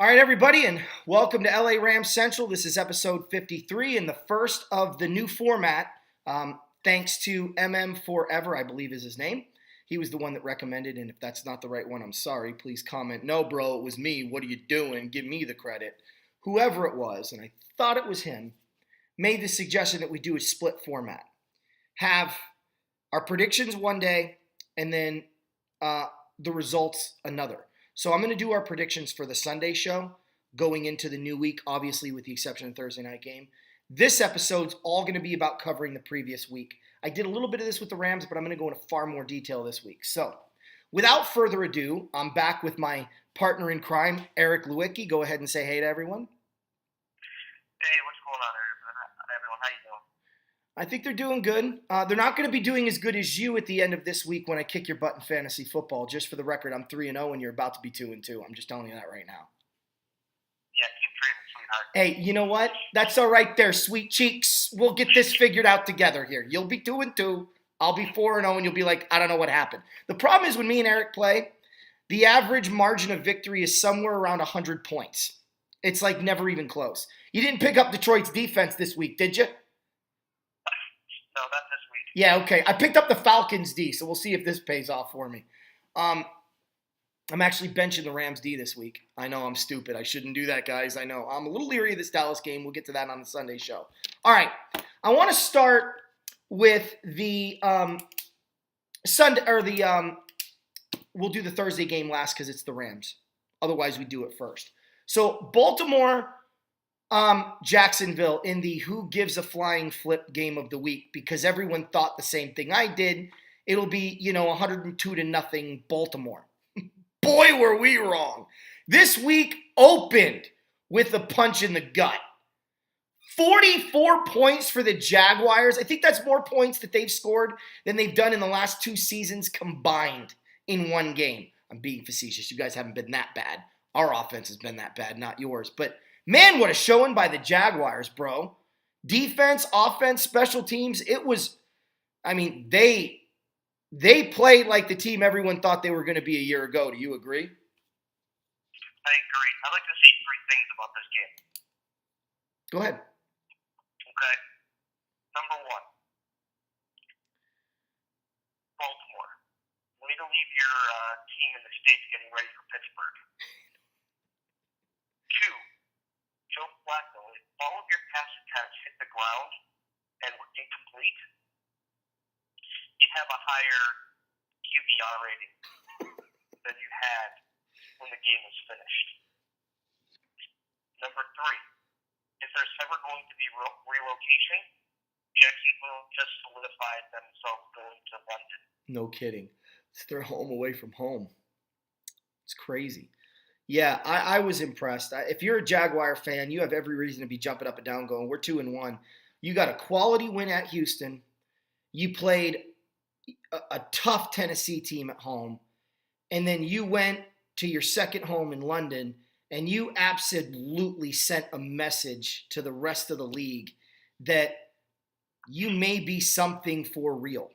All right, everybody, and welcome to LA Rams Central. This is episode 53 and the first of the new format. Thanks to MM Forever, I believe is his name. He was the one that recommended, and if that's not the right one, I'm sorry. Please comment, no, bro, it was me. What are you doing? Give me the credit. Whoever it was, and I thought it was him, made the suggestion that we do a split format. Have our predictions one day, and then the results another. So I'm going to do our predictions for the Sunday show going into the new week, obviously with the exception of the Thursday night game. This episode's all going to be about covering the previous week. I did a little bit of this with the Rams, but I'm going to go into far more detail this week. So without further ado, I'm back with my partner in crime, Eric Lewicki. Go ahead and say hey to everyone. Hey, what's going on, everyone? How you doing? I think they're doing good. They're not going to be doing as good as you at the end of this week when I kick your butt in fantasy football. Just for the record, I'm 3-0 and you're about to be 2-2. I'm just telling you that right now. Yeah, keep dreaming, sweetheart. Hey, you know what? That's all right there, sweet cheeks. We'll get this figured out together here. You'll be 2-2. I'll be 4-0, and you'll be like, I don't know what happened. The problem is when me and Eric play, the average margin of victory is somewhere around 100 points. It's like never even close. You didn't pick up Detroit's defense this week, did you? No, not this week. Yeah, okay. I picked up the Falcons D, so we'll see if this pays off for me. I'm actually benching the Rams D this week. I know I'm stupid. I shouldn't do that, guys. I know. I'm a little leery of this Dallas game. We'll get to that on the Sunday show. All right. I want to start with the Sunday or the we'll do the Thursday game last because it's the Rams. Otherwise, we do it first. So Baltimore, Jacksonville in the who gives a flying flip game of the week because everyone thought the same thing I did. It'll be, 102-0 Baltimore. Boy, were we wrong. This week opened with a punch in the gut. 44 points for the Jaguars. I think that's more points that they've scored than they've done in the last two seasons combined in one game. I'm being facetious. You guys haven't been that bad. Our offense has been that bad, not yours. But man, what a showing by the Jaguars, bro. Defense, offense, special teams. It was, they played like the team everyone thought they were going to be a year ago. Do you agree? I agree. I'd like to say three things about this game. Go ahead. Okay. Number one, Baltimore. Way to leave your team in the States getting ready for Pittsburgh. Two, Joe Flacco, if all of your pass attempts hit the ground and were incomplete, you'd have a higher QBR rating than you had when the game was finished. Number three, if there's ever going to be relocation, Jacksonville just solidified themselves going to London. No kidding. It's their home away from home. It's crazy. Yeah, I was impressed. If you're a Jaguar fan, you have every reason to be jumping up and down going, we're 2-1. You got a quality win at Houston. You played a tough Tennessee team at home. And then you went to your second home in London, and you absolutely sent a message to the rest of the league that you may be something for real.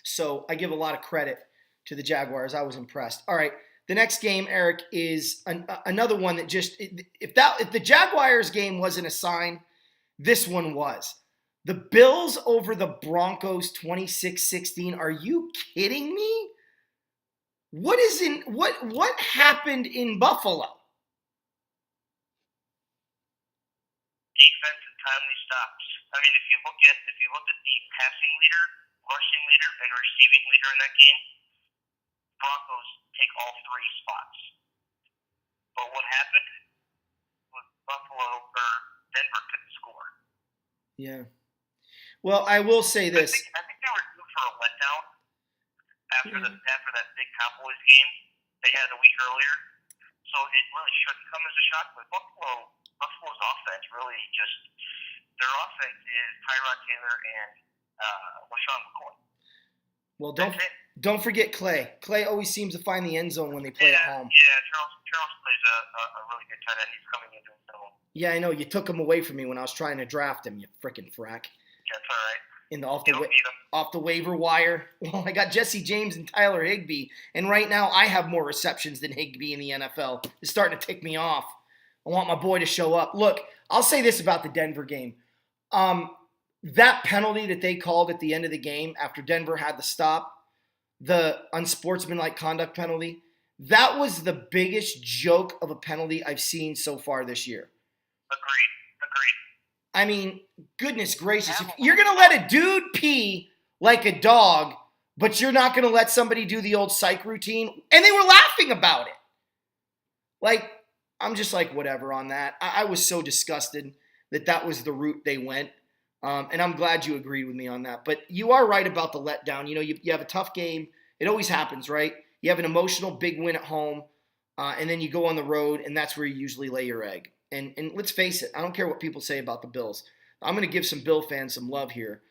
So I give a lot of credit to the Jaguars. I was impressed. All right. The next game, Eric, is another one that just if the Jaguars game wasn't a sign, this one was. The Bills over the Broncos 26-16. Are you kidding me? What happened in Buffalo? Defense and timely stops. If you look at the passing leader, rushing leader, and receiving leader in that game, Broncos take all three spots. But what happened was Denver couldn't score. Yeah. Well, I will say this. I think they were due for a letdown after that big Cowboys game they had a week earlier. So it really shouldn't come as a shock. But Buffalo's offense really just their offense is Tyrod Taylor and LaShawn McCoy. Well, don't forget Clay. Clay always seems to find the end zone when they play at home. Yeah, Charles plays a really good tight end. He's coming into his zone. Yeah, I know. You took him away from me when I was trying to draft him, you frickin' frack. That's all right. in the You don't need them. off the waiver wire. Well, I got Jesse James and Tyler Higbee, and right now I have more receptions than Higbee in the NFL. It's starting to tick me off. I want my boy to show up. Look, I'll say this about the Denver game. That penalty that they called at the end of the game after Denver had the stop, the unsportsmanlike conduct penalty, that was the biggest joke of a penalty I've seen so far this year. Agreed. I mean, goodness gracious. If you're going to let a dude pee like a dog, but you're not going to let somebody do the old psych routine, and they were laughing about it. Like, I'm just like, whatever on that. I was so disgusted that was the route they went. And I'm glad you agreed with me on that. But you are right about the letdown. You know, you have a tough game. It always happens, right? You have an emotional big win at home, and then you go on the road, and that's where you usually lay your egg. And let's face it, I don't care what people say about the Bills. I'm going to give some Bill fans some love here.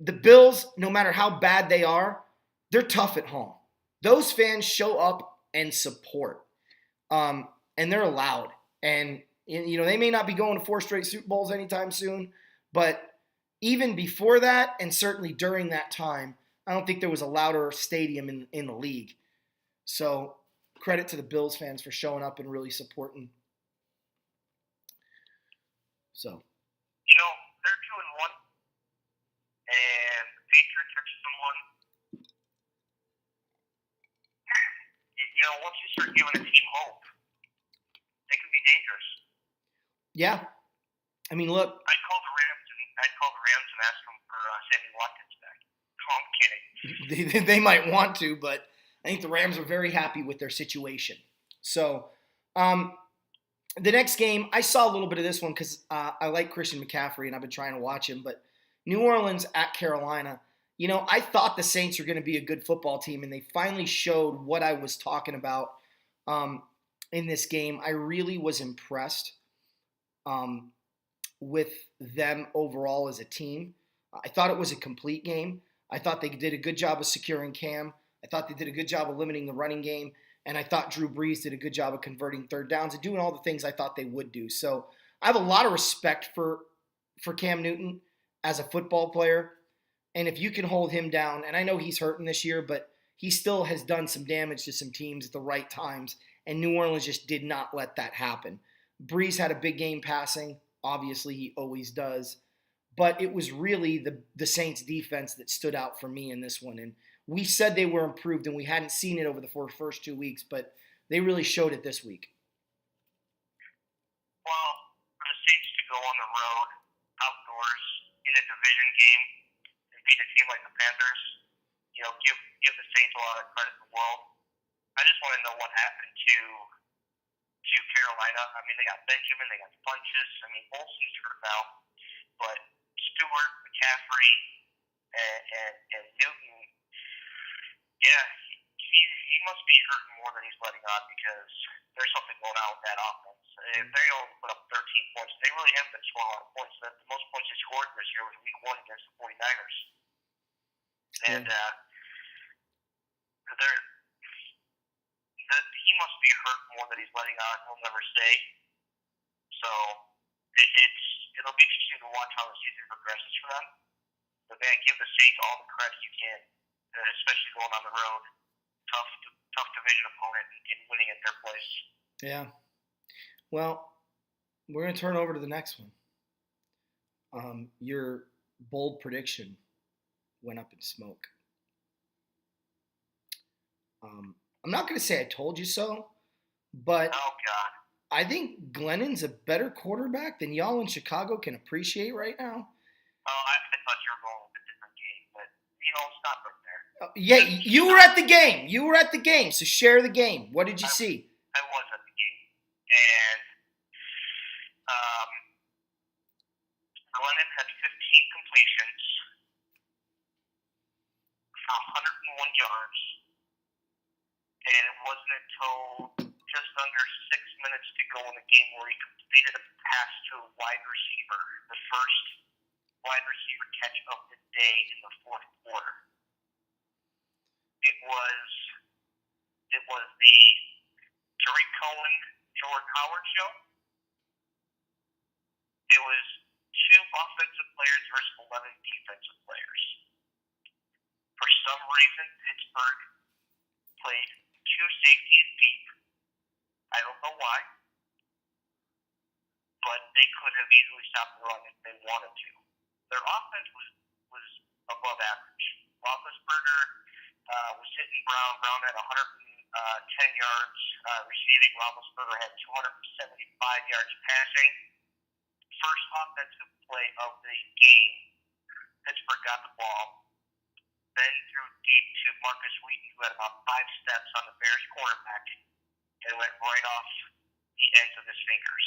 The Bills, no matter how bad they are, they're tough at home. Those fans show up and support. And they're loud. And, you know, they may not be going to 4 straight Super Bowls anytime soon, but even before that, and certainly during that time, I don't think there was a louder stadium in the league. So credit to the Bills fans for showing up and really supporting. So. You know, they're 2-1, and the Patriots are 2-1. You know, once you start giving a team hope, they can be dangerous. Yeah. I mean, look. I'd call the Rams and ask them for Sammy Watkins back. Oh, I'm kidding. They might want to, but I think the Rams are very happy with their situation. So, the next game, I saw a little bit of this one because I like Christian McCaffrey and I've been trying to watch him. But New Orleans at Carolina, you know, I thought the Saints were going to be a good football team, and they finally showed what I was talking about in this game. I really was impressed with them overall as a team. I thought it was a complete game. I thought they did a good job of securing Cam. I thought they did a good job of limiting the running game. And I thought Drew Brees did a good job of converting third downs and doing all the things I thought they would do. So I have a lot of respect for Cam Newton as a football player. And if you can hold him down, and I know he's hurting this year, but he still has done some damage to some teams at the right times. And New Orleans just did not let that happen. Brees had a big game passing. Obviously, he always does. But it was really the Saints defense that stood out for me in this one. And we said they were improved, and we hadn't seen it over the first 2 weeks, but they really showed it this week. Well, for the Saints to go on the road, outdoors, in a division game, and beat a team like the Panthers, you know, give the Saints a lot of credit in the world. I just want to know what happened to Carolina. I mean, they got Benjamin, they got Funches. I mean, Olsen's hurt now, but Stewart, McCaffrey, and Newton, yeah, he must be hurting more than he's letting on, because there's something going on with that offense. If they only put up 13 points, they really haven't been scoring a lot of points. The most points they scored this year was week 1 against the 49ers. And he must be hurt more than he's letting on. He'll never stay. So it'll be interesting to watch how the season progresses for them. But man, give the Saints all the credit you can, especially going on the road. Tough division opponent and winning at their place. Yeah. Well, we're going to turn over to the next one. Your bold prediction went up in smoke. I'm not going to say I told you so, but oh God, I think Glennon's a better quarterback than y'all in Chicago can appreciate right now. Oh, I thought you were going with a different game, but you know, stop right there. Yeah, you were at the game. You were at the game, so share the game. What did you see? I was at the game, and Glennon had 15 completions for 101 yards, and it wasn't until just under 6 minutes to go in the game where he completed a pass to a wide receiver, the first wide receiver catch of the day in the fourth quarter. It was the Tariq Cohen, Jordan Howard show. It was 2 offensive players versus 11 defensive players. reason, Pittsburgh played two safeties deep. I don't know why, but they could have easily stopped the run if they wanted to. Their offense was above average. Roethlisberger was hitting Brown. Brown had 110 yards receiving. Roethlisberger had 275 yards passing. First offensive play of the game, Pittsburgh got the ball, then threw deep to Marcus Wheaton, who had about 5 steps on the Bears quarterback, and went right off the ends of his fingers.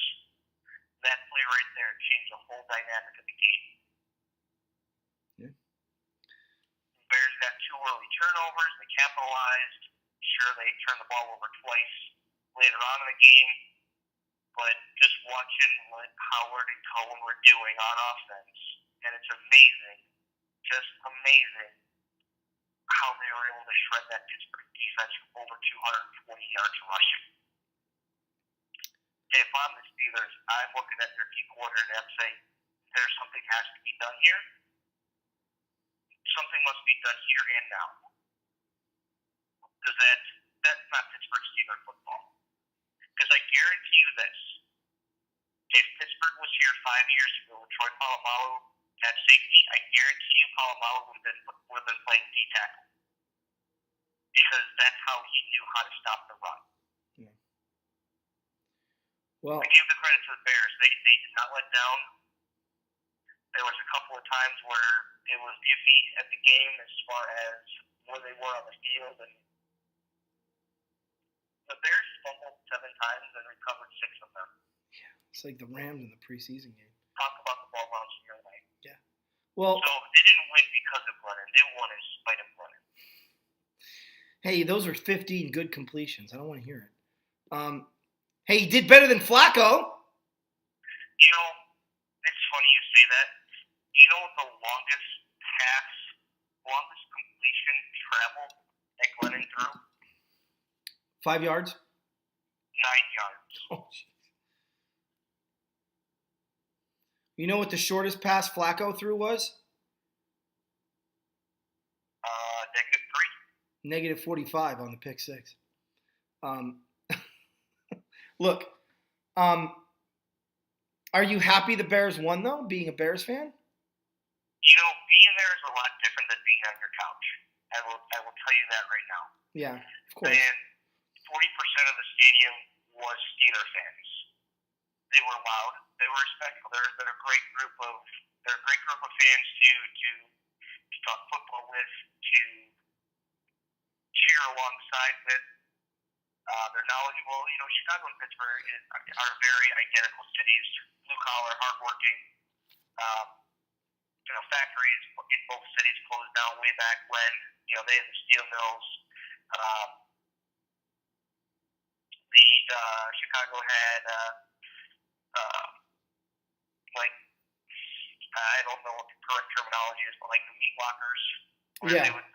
That play right there changed the whole dynamic of the game. Yeah. Bears got 2 early turnovers. They capitalized. Sure, they turned the ball over twice later on in the game, but just watching what Howard and Cohen were doing on offense, and it's amazing, just amazing, how they were able to shred that Pittsburgh defense for over 220 yards rushing. If I'm the Steelers, I'm looking at their key quarter and I'm saying, there's something has to be done here. Something must be done here and now. Because that's not Pittsburgh Steelers football. Because I guarantee you this. If Pittsburgh was here 5 years ago with Troy Polamalu at safety, I guarantee you Polamalu would have been playing D-tackle. Because that's how he knew how to stop the run. Yeah. Well, I give the credit to the Bears. They did not let down. There was a couple of times where it was iffy at the game as far as where they were on the field. And the Bears fumbled 7 times and recovered 6 of them. yeah, it's like the Rams in the preseason game. Talk about the ball bouncing your way. Yeah. Well, So they didn't win because of Glennon. They won in spite of Glennon. hey, those are 15 good completions. I don't want to hear it. Hey, he did better than Flacco. You know, it's funny you say that. You know what the longest completion travel that Glennon threw? 5 yards. 9 yards. Oh, jeez. You know what the shortest pass Flacco threw was? -3. -45 on the pick 6. Look, are you happy the Bears won, though, being a Bears fan? You know, being there is a lot different than being on your couch. I will tell you that right now. Yeah, of course. And 40% of the stadium was Steeler fans. They were loud. They were respectful. They're a great group of fans to talk football with, to cheer alongside with. They're knowledgeable. You know, Chicago and Pittsburgh are very identical cities. Blue collar, hardworking. You know, factories in both cities closed down way back when. You know, they had the steel mills. Chicago had like, I don't know what the correct terminology is, but like the meat lockers where Yeah. they would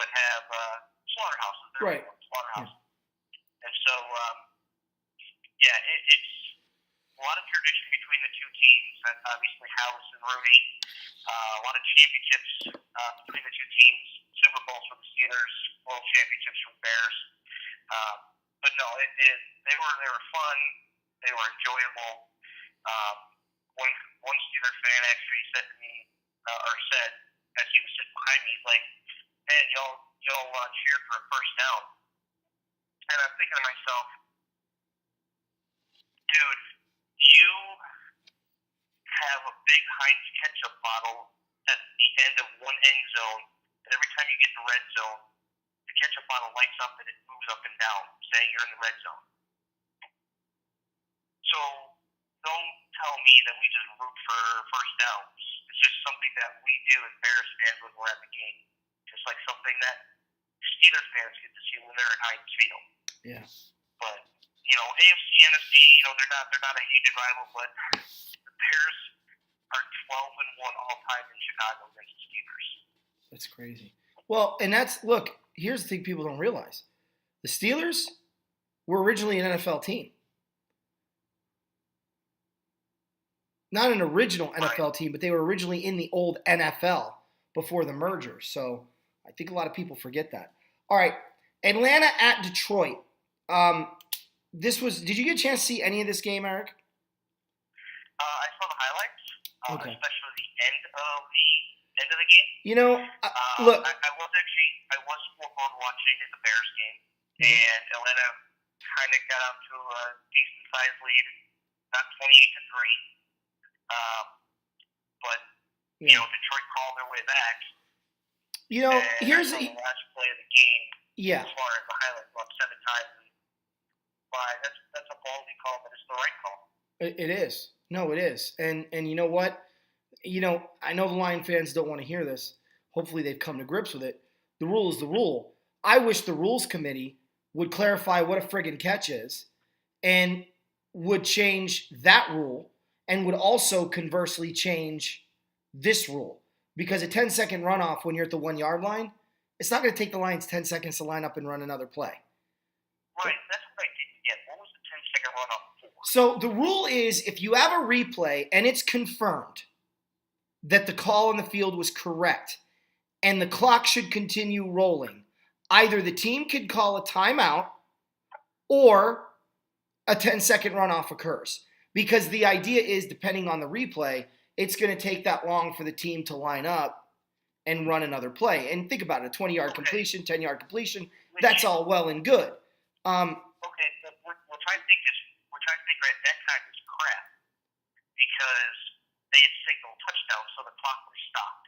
have slaughterhouses. Right. Slaughterhouses. Yeah. And so, it's a lot of tradition between the two teams. Obviously, House and Rudy. A lot of championships between the two teams. Super Bowls for the Steelers, World Championships for the Bears. But no, they were fun. They were enjoyable. One Steelers fan actually said to me, said as he was sitting behind me, he's like, "Man, y'all cheered for a first down." And I'm thinking to myself, dude, you have a big Heinz ketchup bottle at the end of one end zone, and every time you get to red zone, the ketchup bottle lights up and it moves up and down, saying you're in the red zone. So don't tell me that we just root for first downs. It's just something that we do as Bears fans when we're at the game. Just like something that Steelers fans get to see when they're at Heinz Field. Yeah. But, you know, AFC, NFC, you know, they're not a hated rival, but the Bears are 12-1 all time in Chicago against the Steelers. That's crazy. Well, and look, here's the thing people don't realize. The Steelers were originally an NFL team. Not an original NFL team, but they were originally in the old NFL before the merger. So I think a lot of people forget that. All right, Atlanta at Detroit. Did you get a chance to see any of this game, Eric? I saw the highlights, Okay. especially the end of the game. You know, look. I was scoreboard watching the Bears game, Mm-hmm. and Atlanta kind of got out to a decent sized lead, not 28-3. But Detroit called their way back. Here's the last play of the game. Yeah. As far as the highlights, about 7 times. That's a ballsy call, but it's the right call. It is. No, it is. And you know what? I know the Lion fans don't want to hear this. Hopefully they've come to grips with it. The rule is the rule. I wish the rules committee would clarify what a friggin' catch is and would change that rule and would also conversely change this rule. Because a 10-second runoff when you're at the 1-yard line, it's not going to take the Lions 10 seconds to line up and run another play. Right, that's what I didn't get. What was the 10-second runoff for? So the rule is if you have a replay and it's confirmed that the call on the field was correct and the clock should continue rolling, either the team could call a timeout or a 10-second runoff occurs. Because the idea is, depending on the replay, it's going to take that long for the team to line up and run another play. And think about it, a 20-yard completion, 10-yard completion, that's all well and good. Okay, but we're trying to think right, that time is crap because they had signaled touchdown, so the clock was stopped.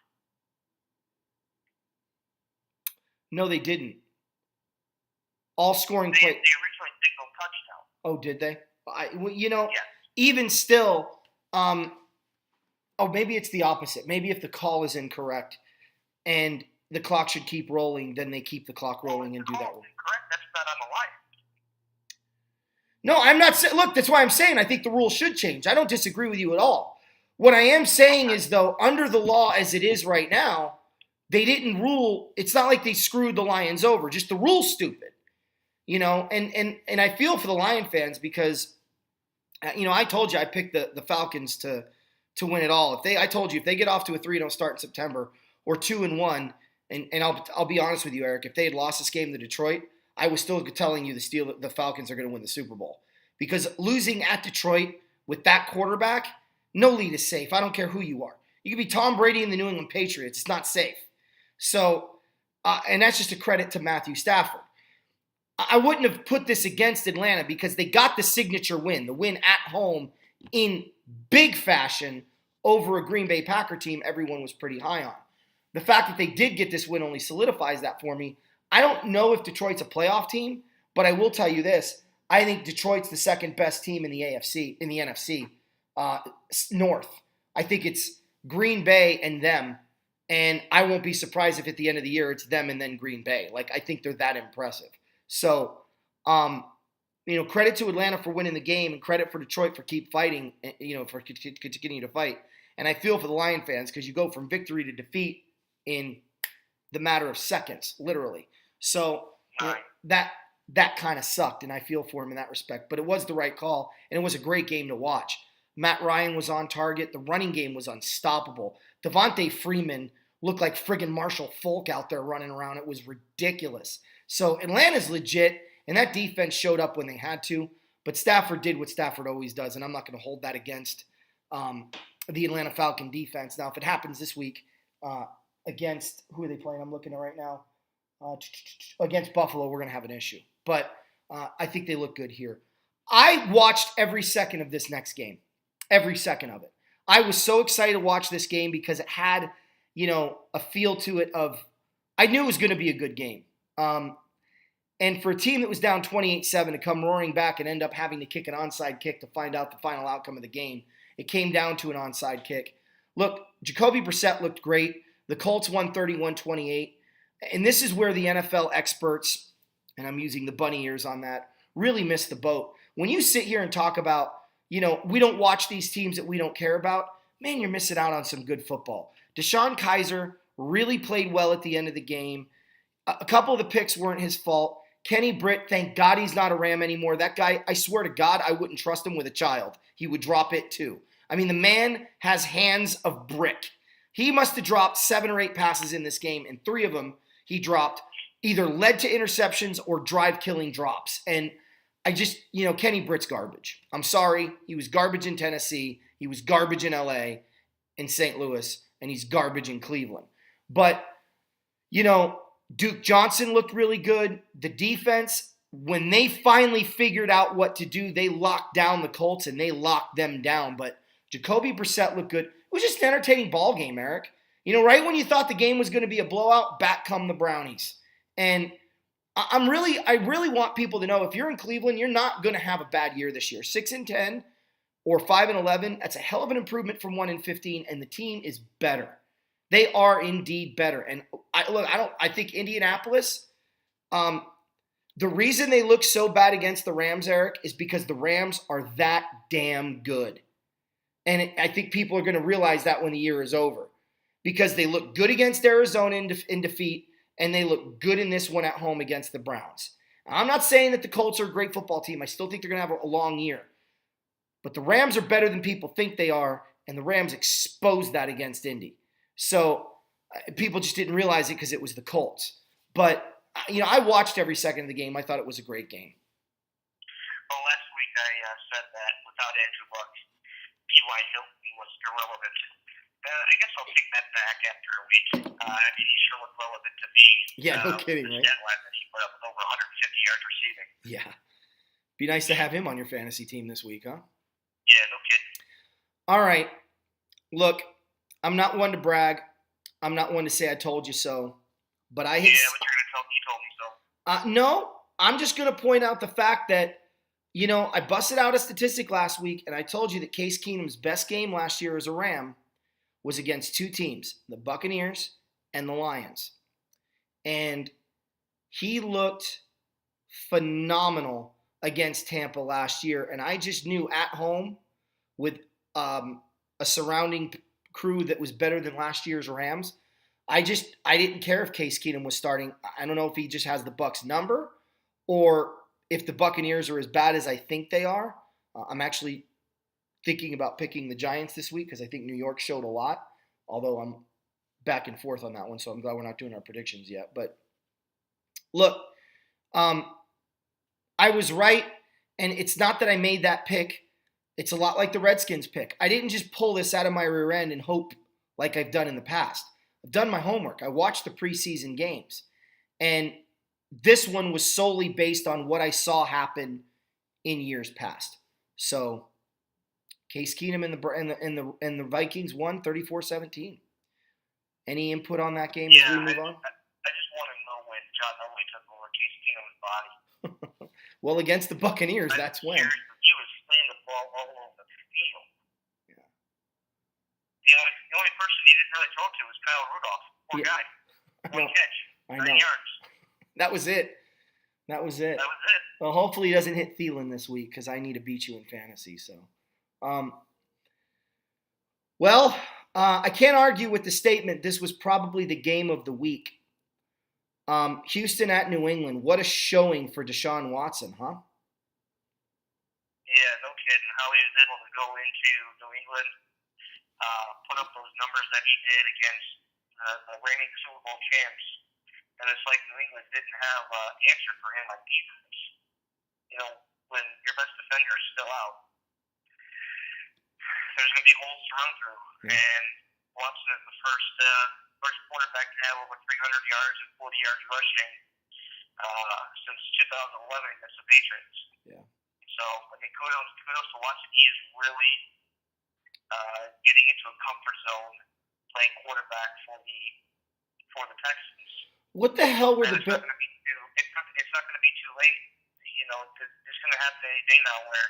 No, they didn't. All scoring They play. originally signaled touchdown. Oh, did they? Yeah. Even still, maybe it's the opposite. Maybe if the call is incorrect and the clock should keep rolling, then they keep the clock rolling and do that. Correct. That's not on the line. No, I'm not saying. Look, that's why I'm saying I think the rule should change. I don't disagree with you at all. What I am saying is, though, under the law as it is right now, they didn't rule. It's not like they screwed the Lions over. Just the rule's stupid. And I feel for the Lion fans because, I told you I picked the Falcons to win it all. I told you if they get off to a 3-0 start in September or 2-1, and I'll be honest with you, Eric, if they had lost this game to Detroit, I was still telling you the Falcons are going to win the Super Bowl because losing at Detroit with that quarterback, no lead is safe. I don't care who you are. You could be Tom Brady and the New England Patriots. It's not safe. So, and that's just a credit to Matthew Stafford. I wouldn't have put this against Atlanta because they got the signature win, the win at home in big fashion over a Green Bay Packer team everyone was pretty high on. The fact that they did get this win only solidifies that for me. I don't know if Detroit's a playoff team, but I will tell you this. I think Detroit's the second best team in the NFC North. I think it's Green Bay and them, and I won't be surprised if at the end of the year it's them and then Green Bay. I think they're that impressive. So, credit to Atlanta for winning the game and credit for Detroit for keep fighting, for continuing to fight. And I feel for the Lion fans because you go from victory to defeat in the matter of seconds, literally. So that kind of sucked, and I feel for him in that respect. But it was the right call, and it was a great game to watch. Matt Ryan was on target. The running game was unstoppable. Devontae Freeman looked like friggin' Marshall Falk out there running around. It was ridiculous. So Atlanta's legit, and that defense showed up when they had to. But Stafford did what Stafford always does, and I'm not going to hold that against the Atlanta Falcon defense. Now, if it happens this week against – who are they playing? I'm looking at right now. Against Buffalo, we're going to have an issue. But I think they look good here. I watched every second of this next game. Every second of it. I was so excited to watch this game because it had, a feel to it of – I knew it was going to be a good game. And for a team that was down 28-7 to come roaring back and end up having to kick an onside kick to find out the final outcome of the game, it came down to an onside kick. Look, Jacoby Brissett looked great. The Colts won 31-28. And this is where the NFL experts, and I'm using the bunny ears on that, really missed the boat. When you sit here and talk about, we don't watch these teams that we don't care about, man, you're missing out on some good football. DeShone Kizer really played well at the end of the game. A couple of the picks weren't his fault. Kenny Britt, thank God he's not a Ram anymore. That guy, I swear to God, I wouldn't trust him with a child. He would drop it too. I mean, the man has hands of brick. He must have dropped 7 or 8 passes in this game, and 3 of them he dropped either led to interceptions or drive-killing drops. And I just, Kenny Britt's garbage. I'm sorry. He was garbage in Tennessee. He was garbage in L.A., in St. Louis, and he's garbage in Cleveland. But, Duke Johnson looked really good. The defense, when they finally figured out what to do, they locked down the Colts and they locked them down. But Jacoby Brissett looked good. It was just an entertaining ball game, Eric. Right when you thought the game was going to be a blowout, back come the Brownies. And I really want people to know, if you're in Cleveland, you're not going to have a bad year this year. 6-10 or 5-11, that's a hell of an improvement from 1-15, and the team is better. They are indeed better. And I think Indianapolis, the reason they look so bad against the Rams, Eric, is because the Rams are that damn good. And I think people are going to realize that when the year is over, because they look good against Arizona in defeat, and they look good in this one at home against the Browns. Now, I'm not saying that the Colts are a great football team. I still think they're going to have a long year. But the Rams are better than people think they are, and the Rams exposed that against Indy. So people just didn't realize it because it was the Colts. But, I watched every second of the game. I thought it was a great game. Well, last week I said that without Andrew Luck, T.Y. Hilton was irrelevant. I guess I'll take that back after a week. He sure looked relevant to me. Yeah, no kidding, right? He put up with over 150 yards receiving. Yeah. Be nice to have him on your fantasy team this week, huh? Yeah, no kidding. All right. Look, I'm not one to brag. I'm not one to say I told you so. But I hit. Yeah, but you're going to tell me you told me so. No, I'm just going to point out the fact that, I busted out a statistic last week, and I told you that Case Keenum's best game last year as a Ram was against 2 teams, the Buccaneers and the Lions. And he looked phenomenal against Tampa last year. And I just knew at home with a surrounding crew that was better than last year's Rams, I didn't care if Case Keenum was starting. I don't know if he just has the Bucs number or if the Buccaneers are as bad as I think they are. I'm actually thinking about picking the Giants this week because I think New York showed a lot, although I'm back and forth on that one, so I'm glad we're not doing our predictions yet. But look, I was right, and it's not that I made that pick. It's a lot like the Redskins pick. I didn't just pull this out of my rear end and hope like I've done in the past. I've done my homework. I watched the preseason games, and this one was solely based on what I saw happen in years past. So Case Keenum and the Vikings won 34-17. Any input on that game as we move on? I just want to know when John Elway took over Case Keenum's body. Well, against the Buccaneers, that's when. He was playing the ball all over the field. Yeah. The only person he didn't really throw to was Kyle Rudolph. Poor guy. One catch. 9 yards. That was it. Well, hopefully he doesn't hit Thielen this week because I need to beat you in fantasy. So, I can't argue with the statement. This was probably the game of the week. Houston at New England. What a showing for Deshaun Watson, huh? Yeah, no kidding. How he was able to go into New England, put up those numbers that he did against the reigning Super Bowl champs. And it's like New England didn't have an answer for him on defense. When your best defender is still out, there's going to be holes to run through. Yeah. And Watson is the first quarterback to have over 300 yards and 40 yards rushing since 2011 against the Patriots. Yeah. So, kudos to Watson. He is really getting into a comfort zone playing quarterback for the Texans. What the hell were it's not going to be too late. There's going to happen any day now where,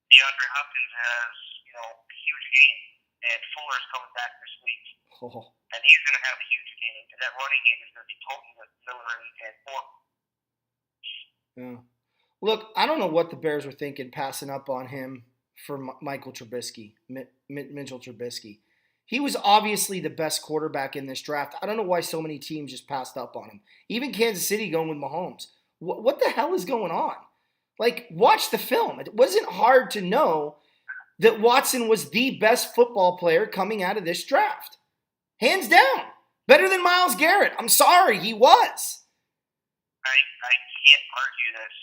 DeAndre Hopkins has, a huge game, and Fuller's coming back this week. Oh. And he's going to have a huge game, and that running game is going to be potent with Miller and Ford. Yeah. Look, I don't know what the Bears were thinking passing up on him for Mitchell Trubisky. He was obviously the best quarterback in this draft. I don't know why so many teams just passed up on him. Even Kansas City going with Mahomes. What the hell is going on? Like, watch the film. It wasn't hard to know that Watson was the best football player coming out of this draft. Hands down. Better than Myles Garrett. I'm sorry, he was. I can't argue this.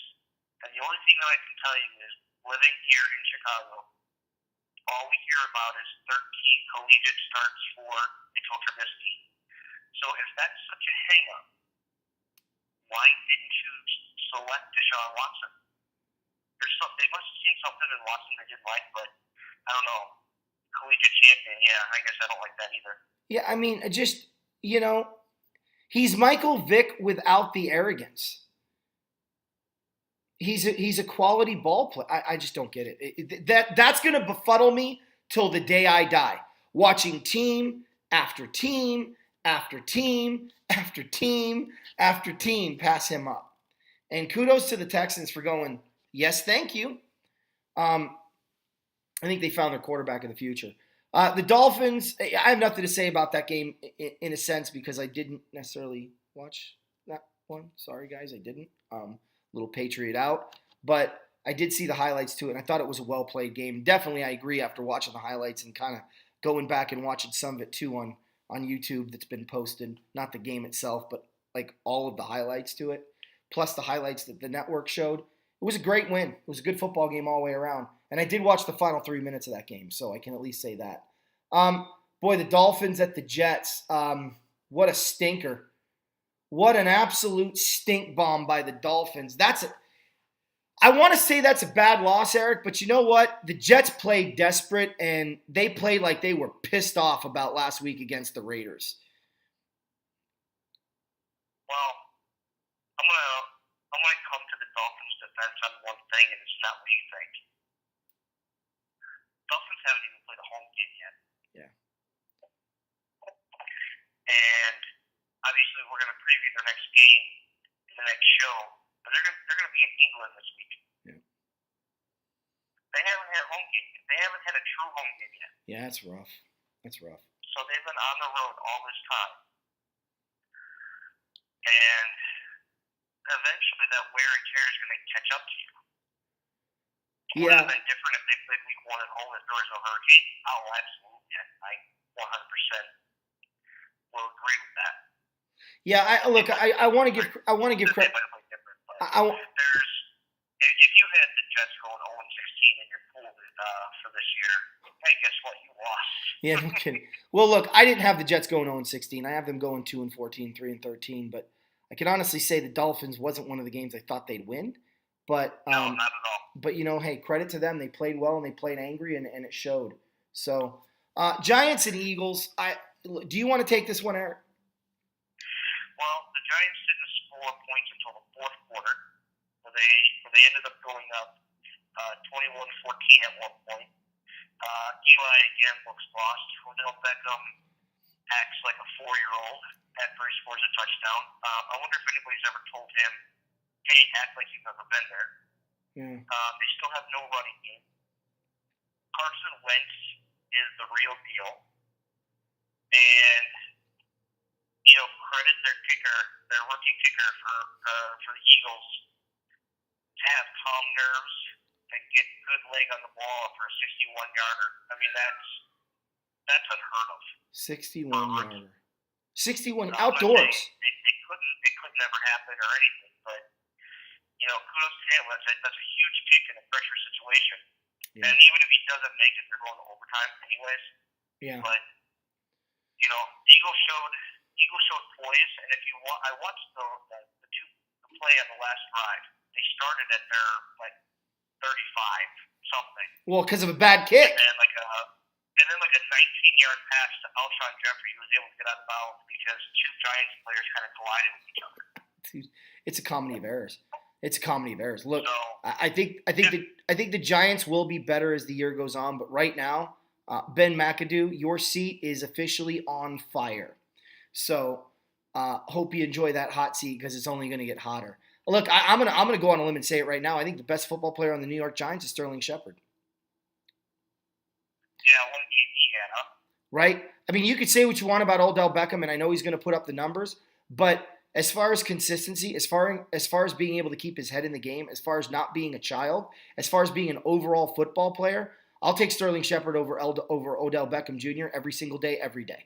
And the only thing that I can tell you is, living here in Chicago, all we hear about is 13 collegiate starts for Mitchell Trubisky. So if that's such a hang-up, why didn't you select Deshaun Watson? They must have seen something in Watson they didn't like, but I don't know. Collegiate champion, yeah, I guess I don't like that either. Yeah, I mean, just, he's Michael Vick without the arrogance. He's a quality ball player. I just don't get it. That's going to befuddle me till the day I die. Watching team after team after team after team after team pass him up. And kudos to the Texans for going, yes, thank you. I think they found their quarterback of the future. The Dolphins, I have nothing to say about that game in a sense because I didn't necessarily watch that one. Sorry, guys, I didn't. Little Patriot out. But I did see the highlights to it, and I thought it was a well-played game. Definitely, I agree after watching the highlights and kind of going back and watching some of it, too, on YouTube that's been posted. Not the game itself, but like all of the highlights to it, plus the highlights that the network showed. It was a great win. It was a good football game all the way around. And I did watch the final 3 minutes of that game, so I can at least say that. Boy, the Dolphins at the Jets. What a stinker. What an absolute stink bomb by the Dolphins. I want to say that's a bad loss, Eric, but you know what? The Jets played desperate, and they played like they were pissed off about last week against the Raiders. Well, I'm gonna come to the Dolphins' defense on one thing, and it's not what you think. Dolphins haven't even played a home game yet. Yeah. And obviously, we're going to preview their next game in the next show, but they're going to be in England this week. Yeah. They haven't had a home game yet. They haven't had a true home game yet. Yeah, that's rough. That's rough. So they've been on the road all this time. And eventually that wear and tear is going to catch up to you. Would it have been different if they played week 1 at home if there was no hurricane? Oh, absolutely. I 100% will agree with that. Yeah, I want to give credit. If you had the Jets going 0-16 in your pool for this year, hey, guess what? You lost. Yeah, no kidding. Well, look, I didn't have the Jets going 0-16. I have them going 2-14, 3-13. But I can honestly say the Dolphins wasn't one of the games I thought they'd win. But no, not at all. But hey, credit to them. They played well and they played angry, and it showed. So, Giants and Eagles. Do you want to take this one, Eric? Well, the Giants didn't score points until the fourth quarter, where they ended up going up 21-14 at one point. Eli again looks lost. Odell Beckham acts like a 4-year-old after he scores a touchdown. I wonder if anybody's ever told him, hey, act like you've never been there. Yeah. They still have no running game. Carson Wentz is the real deal. And, credit their rookie kicker for the Eagles to have calm nerves and get good leg on the ball for a 61-yarder. I mean, that's unheard of. 61-yarder. 61 It outdoors. could never happen or anything, but kudos to him. That's a huge kick in a pressure situation. Yeah. And even if he doesn't make it, they're going to overtime anyways. Yeah. But Eagles showed poise, and I watched the play on the last drive. They started at their 35 something. Well, because of a bad kick. And then a 19-yard pass to Alshon Jeffrey, who was able to get out of bounds because two Giants players kind of collided with each other. Dude, it's a comedy of errors. Look, I think the Giants will be better as the year goes on, but right now, Ben McAdoo, your seat is officially on fire. So, hope you enjoy that hot seat because it's only going to get hotter. Look, I'm gonna go on a limb and say it right now. I think the best football player on the New York Giants is Sterling Shepard. Yeah, one game he had, huh? Right? I mean, you could say what you want about Odell Beckham, and I know he's going to put up the numbers, but as far as consistency, as far as being able to keep his head in the game, as far as not being a child, as far as being an overall football player, I'll take Sterling Shepard over Odell Beckham Jr. every single day, every day.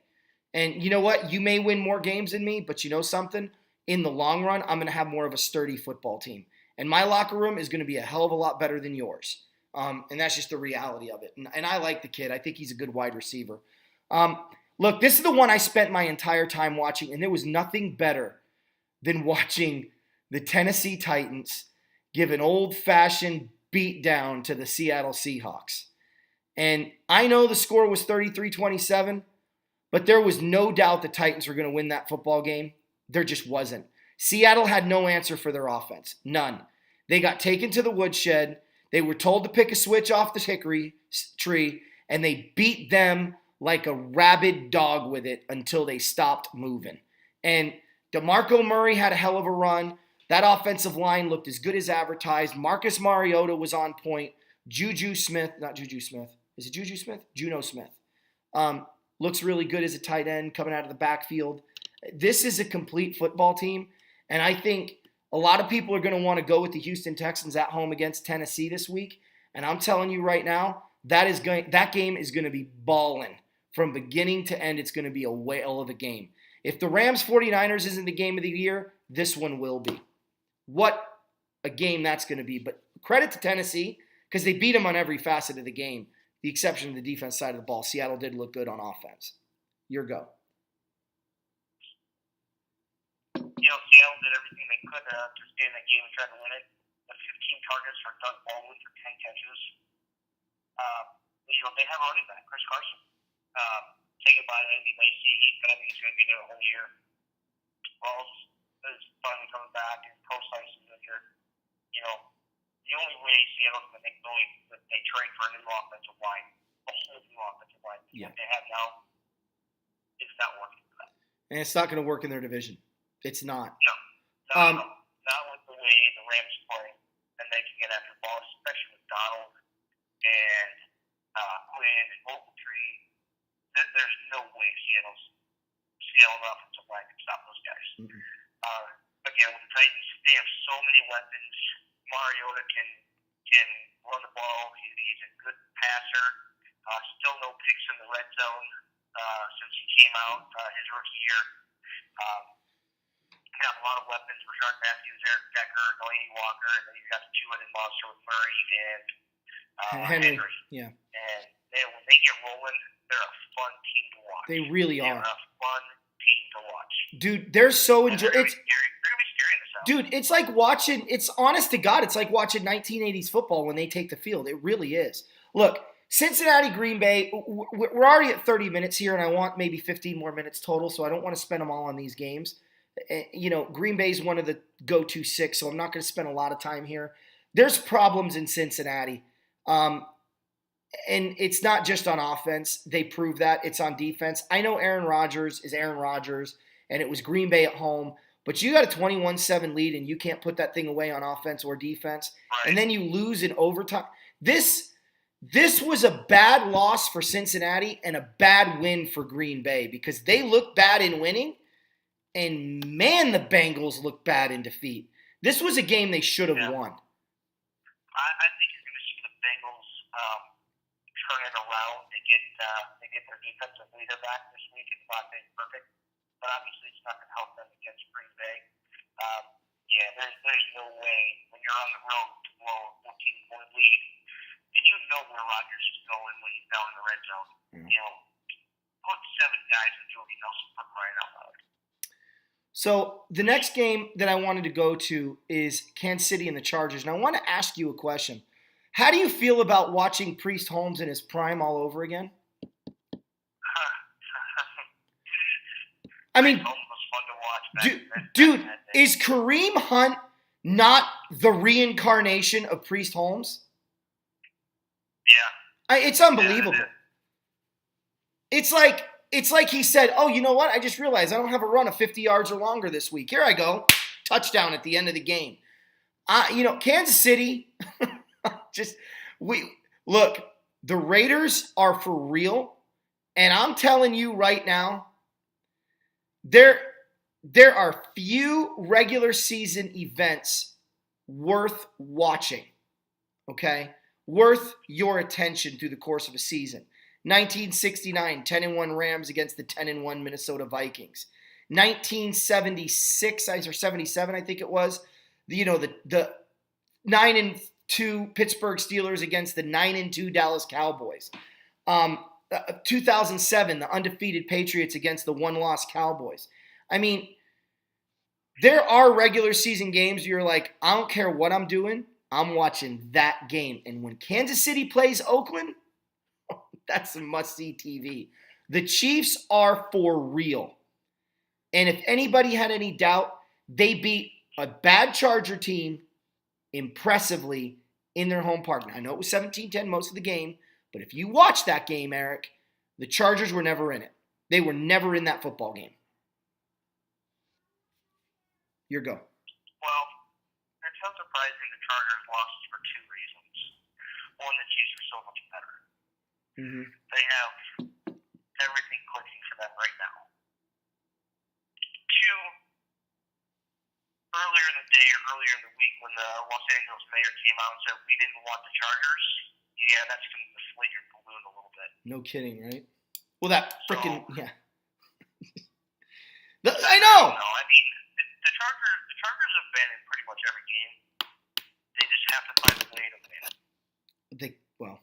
And you know what? You may win more games than me, but you know something? In the long run, I'm going to have more of a sturdy football team. And my locker room is going to be a hell of a lot better than yours. And that's just the reality of it. And I like the kid. I think he's a good wide receiver. Look, this is the one I spent my entire time watching, and there was nothing better than watching the Tennessee Titans give an old-fashioned beat down to the Seattle Seahawks. And I know the score was 33-27, but there was no doubt the Titans were going to win that football game. There just wasn't. Seattle had no answer for their offense. None. They got taken to the woodshed. They were told to pick a switch off the hickory tree, and they beat them like a rabid dog with it until they stopped moving. And DeMarco Murray had a hell of a run. That offensive line looked as good as advertised. Marcus Mariota was on point. Juju Smith. Is it Juju Smith? Juno Smith. Looks really good as a tight end coming out of the backfield. This is a complete football team, and I think a lot of people are going to want to go with the Houston Texans at home against Tennessee this week. And I'm telling you right now, that game is going to be balling from beginning to end. It's going to be a whale of a game. If the Rams 49ers isn't the game of the year, this one will be. What a game that's going to be. But credit to Tennessee because they beat them on every facet of the game, the exception of the defense side of the ball. Seattle did look good on offense. Your go. Seattle did everything they could to stay in that game and try to win it. The 15 targets for Doug Baldwin for 10 catches. They have a running back, Chris Carson. Taken by Andy Lacy. I think he's going to be there the whole year. Rawls is finally coming back, and Procise is in here. The only way Seattle's going to make noise is that they trade for a new offensive line, a whole new offensive line. Yeah. What they have now, it's not working for them. And it's not going to work in their division. It's not. No. Not with the way the Rams play, and they can get after the ball, especially with Donald and Quinn and Ogletree. There's no way Seattle's offensive line can stop those guys. Mm-hmm. Again, with the Titans, they have so many weapons. Mariota can run the ball. He's a good passer. Still no picks in the red zone since he came out his rookie year. Got a lot of weapons. Rashard Matthews, Eric Decker, Delaney Walker, and then you've got the two-headed monster with Murray and Henry. Yeah. And when they get rolling, they're a fun team to watch. They really are. They're a fun team to watch. Dude, they're so enjoyable. They're going to be scary in this house. Dude, it's like watching, it's honest to God, it's like watching 1980s football when they take the field. It really is. Look, Cincinnati, Green Bay, we're already at 30 minutes here, and I want maybe 15 more minutes total, so I don't want to spend them all on these games. Green Bay is one of the go-to six, so I'm not going to spend a lot of time here. There's problems in Cincinnati, and it's not just on offense. They prove that. It's on defense. I know Aaron Rodgers is Aaron Rodgers, and it was Green Bay at home, but you got a 21-7 lead, and you can't put that thing away on offense or defense, right. And then you lose in overtime. This was a bad loss for Cincinnati and a bad win for Green Bay because they look bad in winning, and man, the Bengals look bad in defeat. This was a game they should have won. I think you're going to see the Bengals turn it around. They get their defensive leader back this week. It's not been perfect, but obviously it's not going to help them against Green Bay. There's no way when you're on the road to blow a 14-point lead, and you know where Rodgers is going when he's down in the red zone. Put 7 guys in Jordy Nelson for crying out loud. So the next game that I wanted to go to is Kansas City and the Chargers. And I want to ask you a question. How do you feel about watching Priest Holmes in his prime all over again? I mean, Holmes was fun to watch. Dude, is Kareem Hunt not the reincarnation of Priest Holmes? Yeah. It's unbelievable. Yeah, It's like he said, oh, you know what? I just realized I don't have a run of 50 yards or longer this week. Here I go. Touchdown at the end of the game. Kansas City, look, the Raiders are for real. And I'm telling you right now, there are few regular season events worth watching. Okay? worth your attention through the course of a season. 1969, 10-1 Rams against the 10-1 Minnesota Vikings. 1976 or 77, I think it was, the 9-2 Pittsburgh Steelers against the 9-2 Dallas Cowboys. 2007, the undefeated Patriots against the one-loss Cowboys. I mean, there are regular season games where you're like, I don't care what I'm doing, I'm watching that game. And when Kansas City plays Oakland, that's a must-see TV. The Chiefs are for real. And if anybody had any doubt, they beat a bad Charger team impressively in their home park. Now, I know it was 17-10 most of the game, but if you watch that game, Eric, the Chargers were never in it. They were never in that football game. Your go. Well, it's unsurprising the Chargers lost for two reasons. One, the Chiefs are so much better. Mm-hmm. They have everything clicking for them right now. Two, earlier in the day or earlier in the week when the Los Angeles mayor came out and said we didn't want the Chargers, yeah, that's going to deflate your balloon a little bit. No kidding, right? Well, that freaking, yeah. I know! No, I mean, the Chargers have been in pretty much every game. They just have to find a way to win. Well,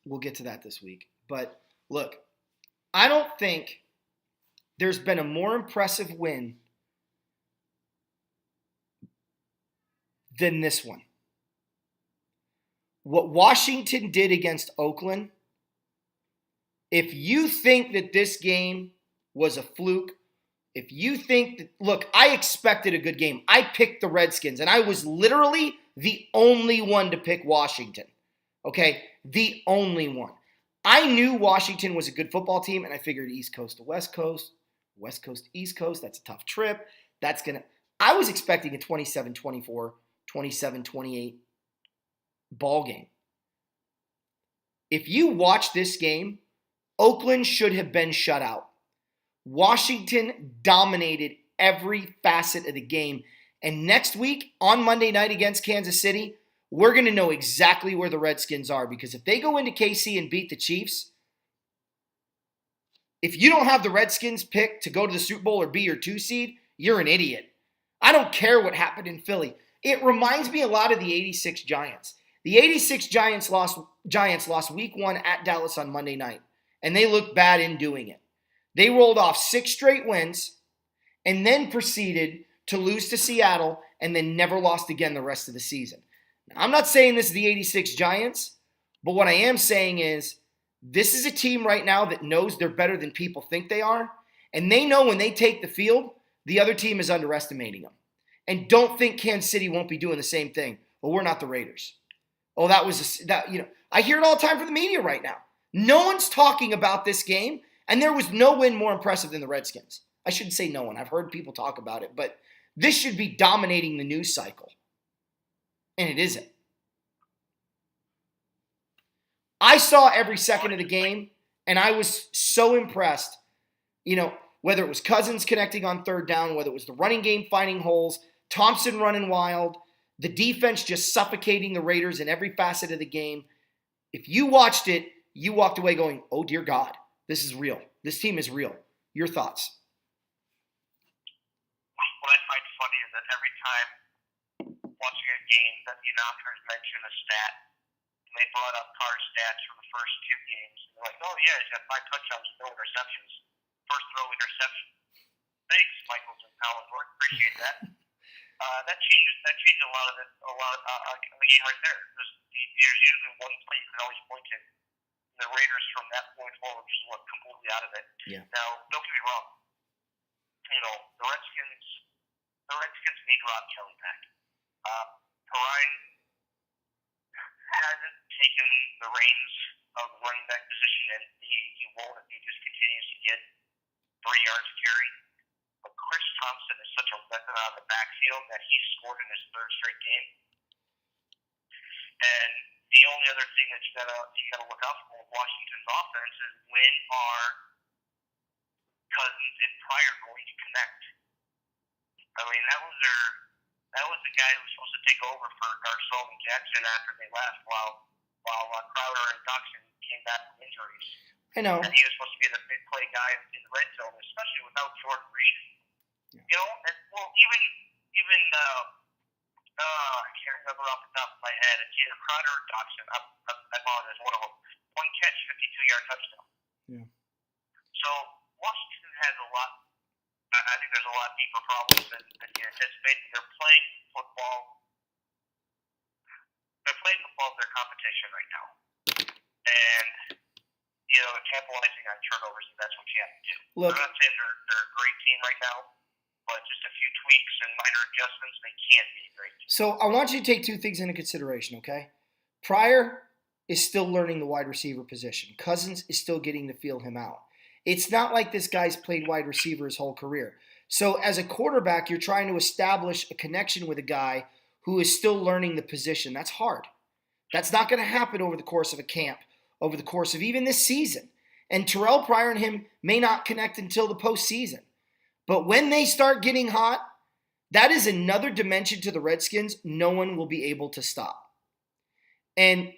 we'll get to that this week. But, look, I don't think there's been a more impressive win than this one. What Washington did against Oakland, if you think that this game was a fluke, if you think that, look, I expected a good game. I picked the Redskins, and I was literally the only one to pick Washington. Okay? The only one. I knew Washington was a good football team, and I figured East Coast to West Coast, West Coast to East Coast, that's a tough trip. I was expecting a 27-24, 27-28 ball game. If you watch this game, Oakland should have been shut out. Washington dominated every facet of the game. And next week, on Monday night against Kansas City, we're going to know exactly where the Redskins are. Because if they go into KC and beat the Chiefs, if you don't have the Redskins picked to go to the Super Bowl or be your 2 seed, you're an idiot. I don't care what happened in Philly. It reminds me a lot of the 86 Giants. The 86 Giants lost week 1 at Dallas on Monday night. And they looked bad in doing it. They rolled off 6 straight wins and then proceeded to lose to Seattle and then never lost again the rest of the season. Now, I'm not saying this is the 86 Giants, but what I am saying is this is a team right now that knows they're better than people think they are, and they know when they take the field, the other team is underestimating them. And don't think Kansas City won't be doing the same thing. Well, we're not the Raiders. Oh, I hear it all the time from the media right now. No one's talking about this game. And there was no win more impressive than the Redskins. I shouldn't say no one. I've heard people talk about it. But this should be dominating the news cycle. And it isn't. I saw every second of the game, and I was so impressed. Whether it was Cousins connecting on third down, whether it was the running game finding holes, Thompson running wild, the defense just suffocating the Raiders in every facet of the game. If you watched it, you walked away going, oh, dear God. This is real. This team is real. Your thoughts? What I find funny is that every time watching a game that the announcers mention a stat, and they brought up Carr's stats from the first 2 games, and they're like, oh yeah, he's got 5 touchdowns and no interceptions. First throw interception. Thanks, Michaels and Pallenberg. Appreciate that. That changed a lot of the game right there. There's usually one play you can always point to. The Raiders from that point forward just went completely out of it. Yeah. Now, don't get me wrong. The Redskins need Rob Kelly back. Perrine hasn't taken the reins of the running back position, and he won't if he just continues to get 3 yards carry. But Chris Thompson is such a weapon out of the backfield that he's scored in his 3rd straight game. And the only other thing that you gotta look out for with Washington's offense is when are Cousins and Pryor going to connect? I mean, that was the guy who was supposed to take over for Garcon and Jackson after they left. While while Crowder and Dotson came back from injuries. I know. And he was supposed to be the big play guy in the red zone, especially without Jordan Reed. Yeah. You know, and well, even I can't remember off the top of my head. It's either Crowder or Dotson. I apologize, one of them. One catch, 52-yard touchdown. Yeah. So Washington has a lot. I think there's a lot deeper problems than you anticipate. They're playing football. They're playing football with their competition right now, and they're capitalizing on turnovers, and that's what you have to do. Look, I'm not saying they're a great team right now, but just a few tweaks and minor adjustments, they can be a great team. So I want you to take two things into consideration, okay? Pryor is still learning the wide receiver position. Cousins is still getting to feel him out. It's not like this guy's played wide receiver his whole career. So as a quarterback, you're trying to establish a connection with a guy who is still learning the position. That's hard. That's not going to happen over the course of a camp, over the course of even this season. And Terrell Pryor and him may not connect until the postseason. But when they start getting hot, that is another dimension to the Redskins no one will be able to stop. And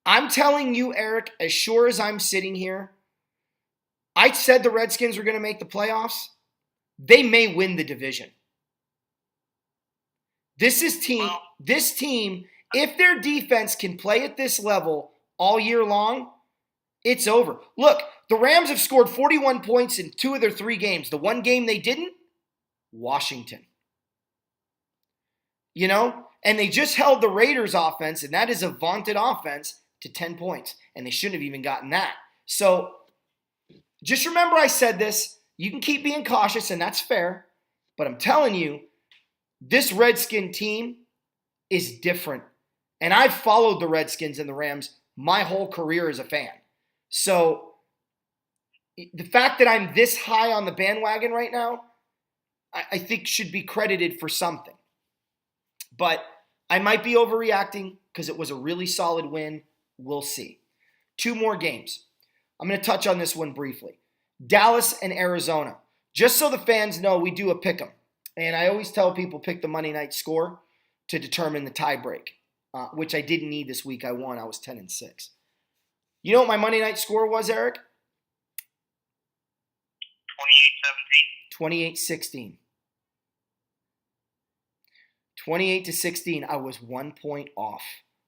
I'm telling you, Eric, as sure as I'm sitting here, I said the Redskins were going to make the playoffs. They may win the division. This team, if their defense can play at this level all year long, it's over. Look, the Rams have scored 41 points in 2 of their 3 games. The one game they didn't, Washington. And they just held the Raiders offense, and that is a vaunted offense, to 10 points. And they shouldn't have even gotten that. So just remember I said this. You can keep being cautious, and that's fair. But I'm telling you, this Redskin team is different. And I've followed the Redskins and the Rams my whole career as a fan. So the fact that I'm this high on the bandwagon right now, I think should be credited for something. But I might be overreacting because it was a really solid win. We'll see. 2 more games. I'm going to touch on this one briefly. Dallas and Arizona. Just so the fans know, we do a pick 'em. And I always tell people pick the Monday night score to determine the tie break, which I didn't need this week. I won. I was 10-6. You know what my Monday night score was, Eric? 28-17. 28-16. 28-16. I was 1 point off.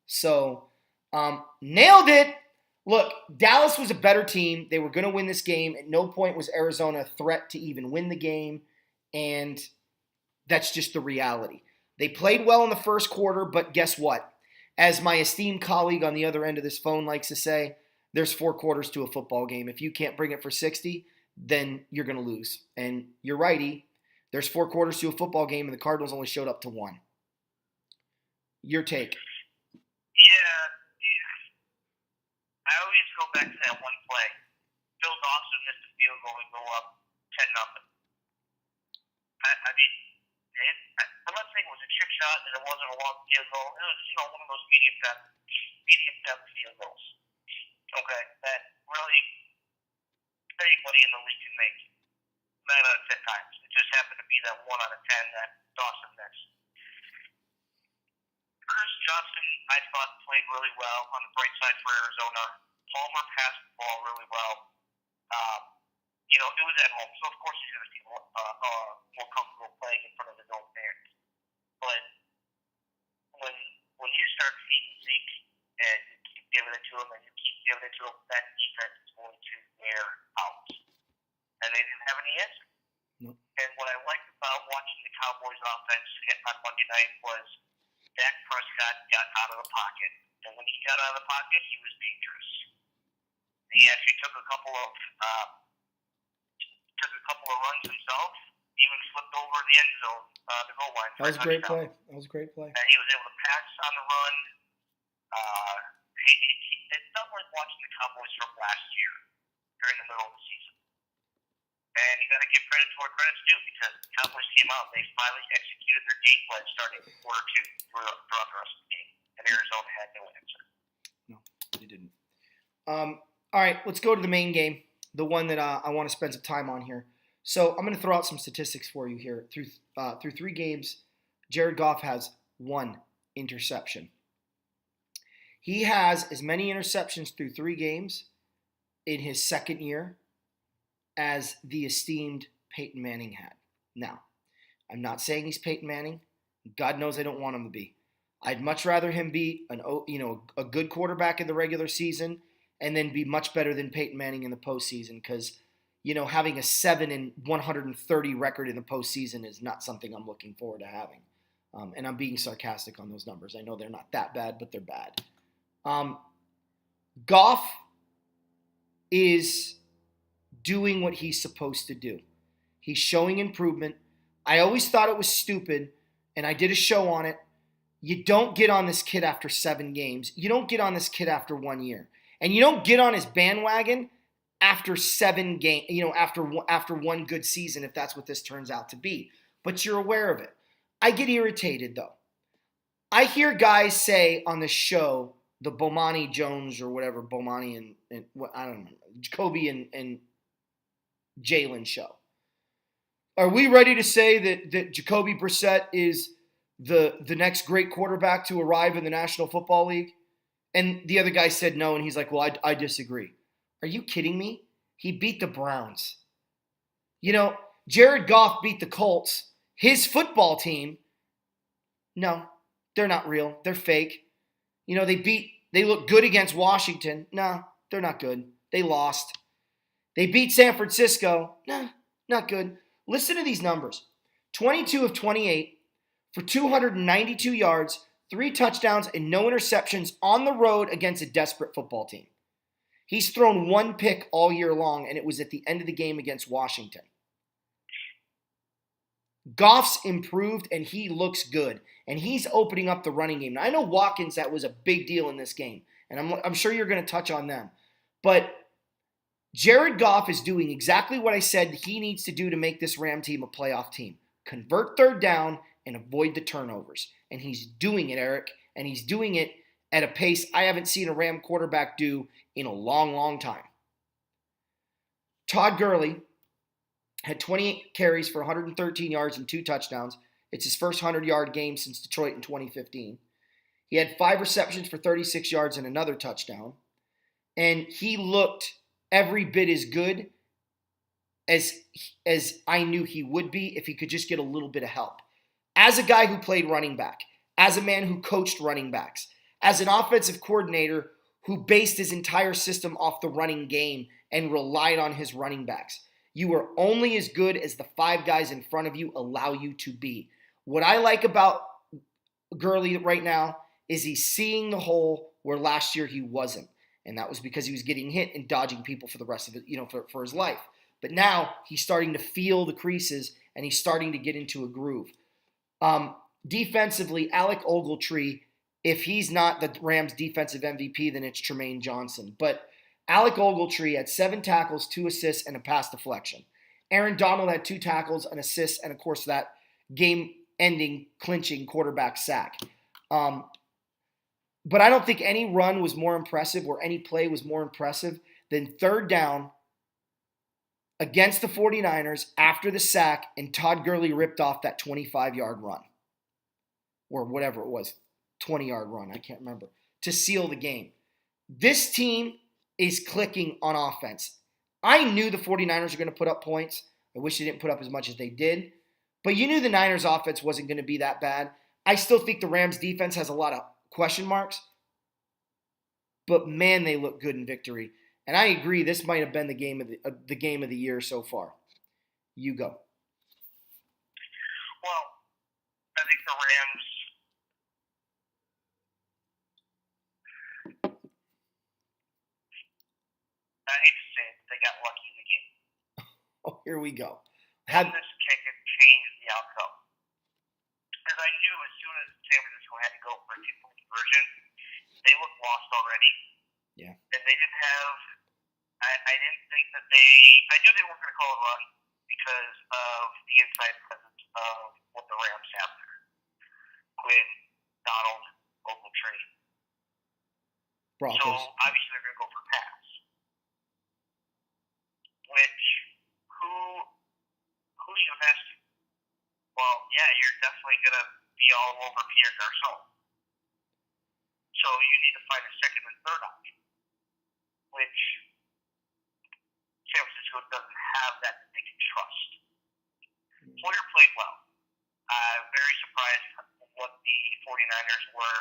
So, nailed it. Look, Dallas was a better team. They were going to win this game. At no point was Arizona a threat to even win the game. And that's just the reality. They played well in the first quarter, but guess what? As my esteemed colleague on the other end of this phone likes to say, there's 4 quarters to a football game. If you can't bring it for 60, then you're going to lose. And you're righty. There's 4 quarters to a football game, and the Cardinals only showed up to 1. Your take. Yeah. I always go back to that one play. Phil Dawson missed the field goal and go up 10-0. I mean, I'm not saying it was a trick shot and it wasn't a long field goal. It was, one of those medium depth field goals. Okay, that really anybody in the league can make 9 out of 10 times. It just happened to be that 1 out of 10 that Dawson missed. Chris Johnson, I thought, played really well on the bright side for Arizona. Palmer passed the ball really well. It was at home, so of course he's going to be more comfortable playing in front of his own fans. But when you start feeding Zeke and you keep giving it to him and you keep giving it to him, that defense is going to wear out. And they didn't have any answer. Nope. And what I liked about watching the Cowboys offense on Monday night was Dak Prescott got out of the pocket. And when he got out of the pocket, he was dangerous. He actually took a couple of runs himself, even flipped over the end zone, the goal line. That was a great play. And he was able to pass on the run. It felt like watching the Cowboys from last year during the middle of the season. And you got to give credit to where credit's due because the Cowboys came out and they finally executed their game plan starting in quarter 2 throughout the rest of the game. And Arizona had no answer. No, they didn't. All right, let's go to the main game, the one that I want to spend some time on here. So I'm going to throw out some statistics for you here. Through 3 games, Jared Goff has 1 interception. He has as many interceptions through 3 games in his second year as the esteemed Peyton Manning had. Now, I'm not saying he's Peyton Manning. God knows I don't want him to be. I'd much rather him be a good quarterback in the regular season and then be much better than Peyton Manning in the postseason because, having a 7-130 record in the postseason is not something I'm looking forward to having. And I'm being sarcastic on those numbers. I know they're not that bad, but they're bad. Goff is doing what he's supposed to do. He's showing improvement. I always thought it was stupid, and I did a show on it. You don't get on this kid after 7 games. You don't get on this kid after 1 year. And you don't get on his bandwagon after 7 games, after one good season, if that's what this turns out to be. But you're aware of it. I get irritated, though. I hear guys say on the show, the Bomani Jones or whatever, Bomani and I don't know, Jacoby and Jalen show. Are we ready to say that Jacoby Brissett is the next great quarterback to arrive in the National Football League? And the other guy said no, and he's like, well, I disagree. Are you kidding me? He beat the Browns. Jared Goff beat the Colts. His football team, no, they're not real. They're fake. They look good against Washington. No, they're not good. They lost. They beat San Francisco. No, not good. Listen to these numbers. 22 of 28 for 292 yards, 3 touchdowns, and no interceptions on the road against a desperate football team. He's thrown 1 pick all year long, and it was at the end of the game against Washington. Goff's improved, and he looks good, and he's opening up the running game. Now, I know Watkins, that was a big deal in this game, and I'm sure you're going to touch on them. But Jared Goff is doing exactly what I said he needs to do to make this Ram team a playoff team. Convert third down and avoid the turnovers. And he's doing it, Eric, and he's doing it at a pace I haven't seen a Ram quarterback do in a long, long time. Todd Gurley had 28 carries for 113 yards and 2 touchdowns. It's his first 100-yard game since Detroit in 2015. He had 5 receptions for 36 yards and another touchdown. And he looked every bit as good as I knew he would be if he could just get a little bit of help. As a guy who played running back, as a man who coached running backs, as an offensive coordinator who based his entire system off the running game and relied on his running backs, you are only as good as the 5 guys in front of you allow you to be. What I like about Gurley right now is he's seeing the hole where last year he wasn't. And that was because he was getting hit and dodging people for the rest of it, for his life. But now he's starting to feel the creases and he's starting to get into a groove. Defensively, Alec Ogletree, if he's not the Rams' defensive MVP, then it's Tremaine Johnson. But Alec Ogletree had 7 tackles, 2 assists, and a pass deflection. Aaron Donald had 2 tackles, an assist, and of course that game-ending, clinching quarterback sack. But I don't think any run was more impressive or any play was more impressive than third down against the 49ers after the sack and Todd Gurley ripped off that 25-yard run. Or whatever it was, 20-yard run, I can't remember, to seal the game. This team is clicking on offense. I knew the 49ers were going to put up points. I wish they didn't put up as much as they did. But you knew the Niners offense wasn't going to be that bad. I still think the Rams defense has a lot of question marks. But man, they look good in victory. And I agree, this might have been the game of the year so far. You go. Well, I think the Rams, I hate to say it, they got lucky in the game. Oh, here we go. This kick had changed the outcome. Because I knew as soon as San Francisco had to go for a 2-point conversion, they looked lost already. Yeah. And they didn't have, I didn't think that I knew they weren't going to call a run because of the inside presence of what the Rams have there. Quinn, Donald, Ogletree. Broncos. So obviously they're going to go for pass. Which, who do you pass to? Well, yeah, you're definitely going to be all over Pierre Garçon. So you need to find a second and third option, which San Francisco doesn't have that they can trust. Hoyer played well. I'm very surprised what the 49ers were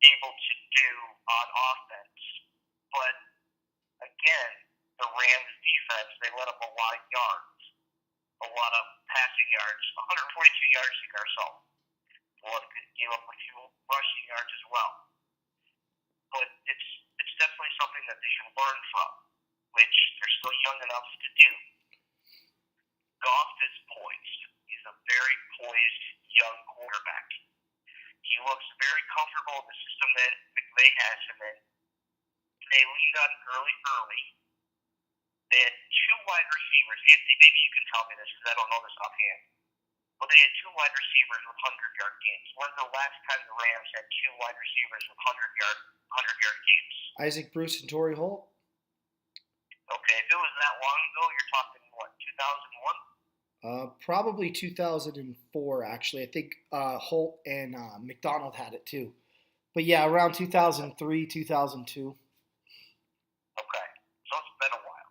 able to do on offense. But again, the Rams defense, they let up a lot of yards, a lot of passing yards, 142 yards to Garcon. Gave up a few rushing yards as well. But it's definitely something that they should learn from, which they're still young enough to do. Goff is poised. He's a very poised young quarterback. He looks very comfortable in the system that McVay has him in. They lead on early. They had two wide receivers. Anthony, maybe you can tell me this because I don't know this offhand. Well, they had two wide receivers with 100-yard games. When's the last time the Rams had two wide receivers with 100-yard games? Isaac Bruce and Torrey Holt. Okay, if it was that long ago, you're talking, what, 2001? Probably 2004, actually. I think Holt and McDonald had it too. But yeah, around 2003, 2002. Okay, so it's been a while.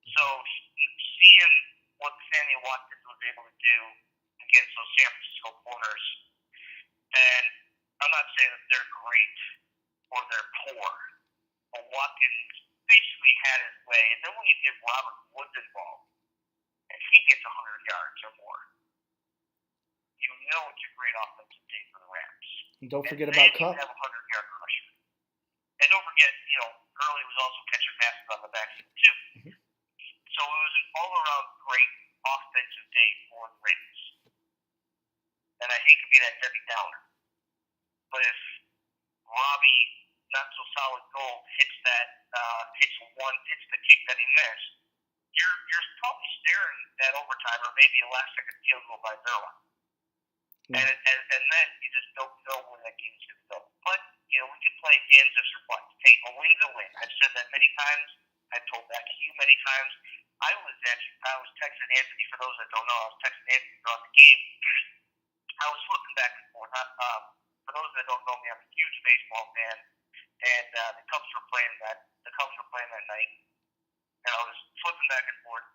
So seeing what Sammy Watkins was able to do against those San Francisco corners, and I'm not saying that they're great or they're poor, but Watkins basically had his way. And then when you get Robert Woods involved, and he gets 100 yards or more, you know it's a great offensive day for the Rams. And don't forget and about Kupp. They have a 100-yard rusher. And don't forget, Gurley was also catching passes on the backside too. Mm-hmm. So it was an all-around great offensive day for the Rams. And I hate to be that Debbie Downer, but if Robbie, not so solid goal, hits the kick that he missed, you're probably staring at overtime or maybe a last-second field goal by Zerline. Mm. And then you just don't know when that game's going to go. But, we can play games of surprise. Hey, a win's a win. I've said that many times. I've told that to you many times. I was texting Anthony, for those that don't know, I was texting Anthony throughout the game. I was flipping back and forth. For those that don't know me, I'm a huge baseball fan, and the Cubs were playing that night, and I was flipping back and forth,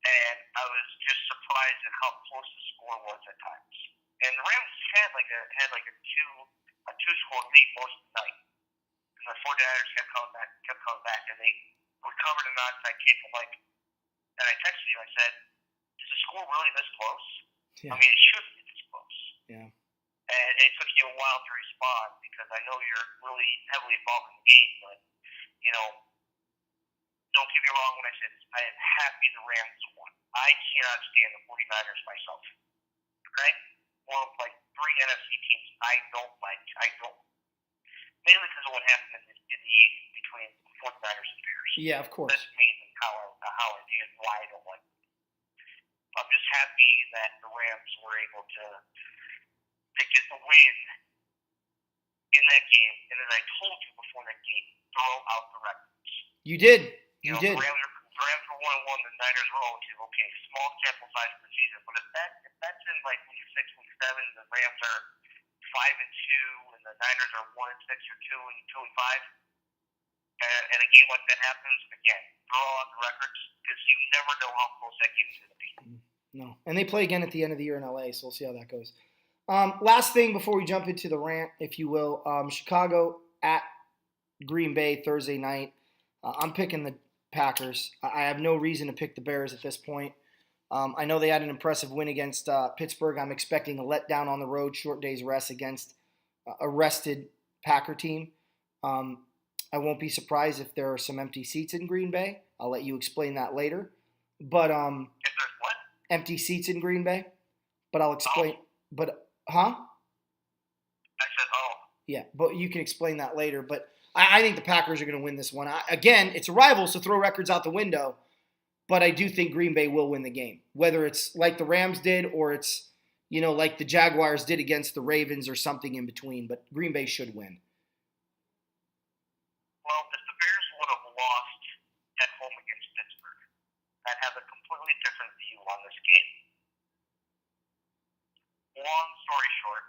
and I was just surprised at how close the score was at times. And the Rams had like a two-score lead most of the night, and the 49ers kept coming back, and they recovered an onside kick. And I texted you. I said, "Is the score really this close? Yeah. I mean, it should be this close." Yeah. And it took you a while to respond because I know you're really heavily involved in the game, but don't get me wrong when I say this. I am happy the Rams won. I cannot stand the 49ers myself. Okay? One of three NFC teams I don't like. Mainly because of what happened in the 80s between 49ers and Bears. Yeah, of course. That's me and how I view it and why I don't like it. I'm just happy that the Rams were able to get the win in that game. And as I told you before that game, throw out the records. You did. You did. The Rams were 1-1, the Niners were 0-2. Okay, small sample size for the season, but if that's in week 6, week 7, the Rams are 5-2, and the Niners are 1-6 or 2-5, and a game like that happens again, throw out the records because you never know how close that game is going to be. No, and they play again at the end of the year in LA, so we'll see how that goes. Last thing before we jump into the rant, if you will, Chicago at Green Bay Thursday night. I'm picking the Packers. I have no reason to pick the Bears at this point. I know they had an impressive win against Pittsburgh. I'm expecting a letdown on the road, short day's rest against a rested Packer team. I won't be surprised if there are some empty seats in Green Bay. I'll let you explain that later. But if there's what? Empty seats in Green Bay. But I'll explain. Oh. But huh? I said, oh. Yeah, but you can explain that later. But I think the Packers are going to win this one. Again, it's a rival, so throw records out the window. But I do think Green Bay will win the game. Whether it's like the Rams did or it's, like the Jaguars did against the Ravens or something in between. But Green Bay should win. Well, if the Bears would have lost at home against Pittsburgh, I'd have a completely different view on this game. Long story short,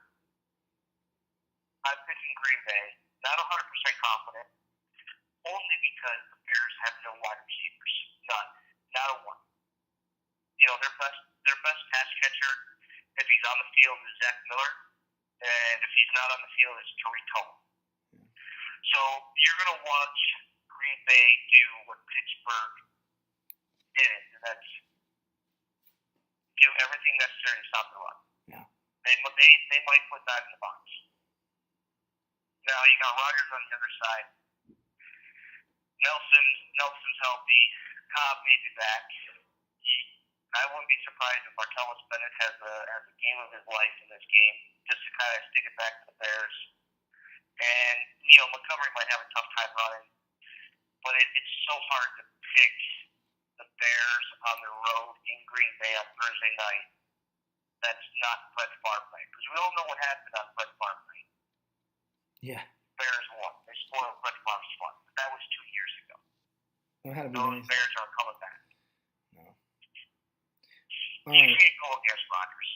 field is Zach Miller, and if he's not on the field, it's Tariq Cohen. So you're going to watch Green Bay do what Pittsburgh did, and that's do everything necessary to stop the run. Yeah. They might put that in the box. Now you got Rodgers on the other side. Nelson's healthy. Cobb may be back. I wouldn't be surprised if Martellus Bennett has a game of his life in this game, just to kind of stick it back to the Bears. And Montgomery might have a tough time running, but it's so hard to pick the Bears on the road in Green Bay on Thursday night. That's not Brett Favre night, because we all know what happened on Brett Favre night. Yeah. Bears won. They spoiled Brett Favre's fun. But that was 2 years ago. Those Bears aren't coming back. No. You can't go against Rodgers.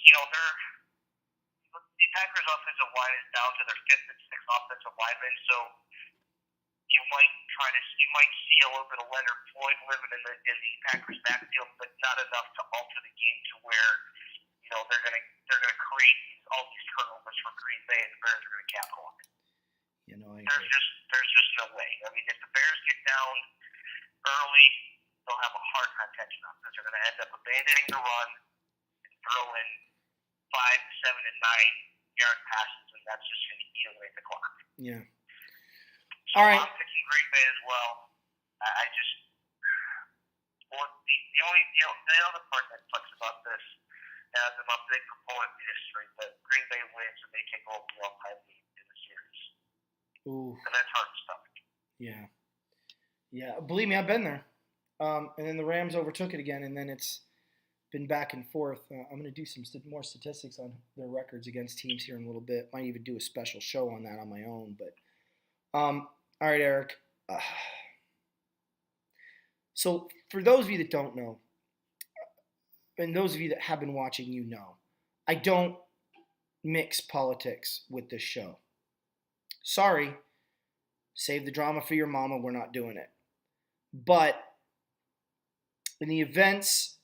The Packers' offensive line is down to their fifth and sixth offensive linemen, so you might see a little bit of Leonard Floyd living in the Packers' backfield, but not enough to alter the game to where they're gonna create all these turnovers for Green Bay, and the Bears are gonna capitalize. There's just no way. I mean, if the Bears get down early, they'll have a hard time catching up because they're going to end up abandoning the run and throw in 5, 7, and 9-yard passes, and that's just going to eat away at the clock. Yeah. So All right. I'm picking Green Bay as well. The other part that sucks about this, as I'm a big proponent of history, but Green Bay wins and they take over the all-time lead in the series. Ooh. And that's hard to stomach. Yeah. Yeah. Believe me, I've been there. And then the Rams overtook it again, and then it's been back and forth. I'm going to do some more statistics on their records against teams here in a little bit. Might even do a special show on that on my own. But all right, Eric. So for those of you that don't know, and those of you that have been watching, I don't mix politics with this show. Sorry, save the drama for your mama. We're not doing it. But in the events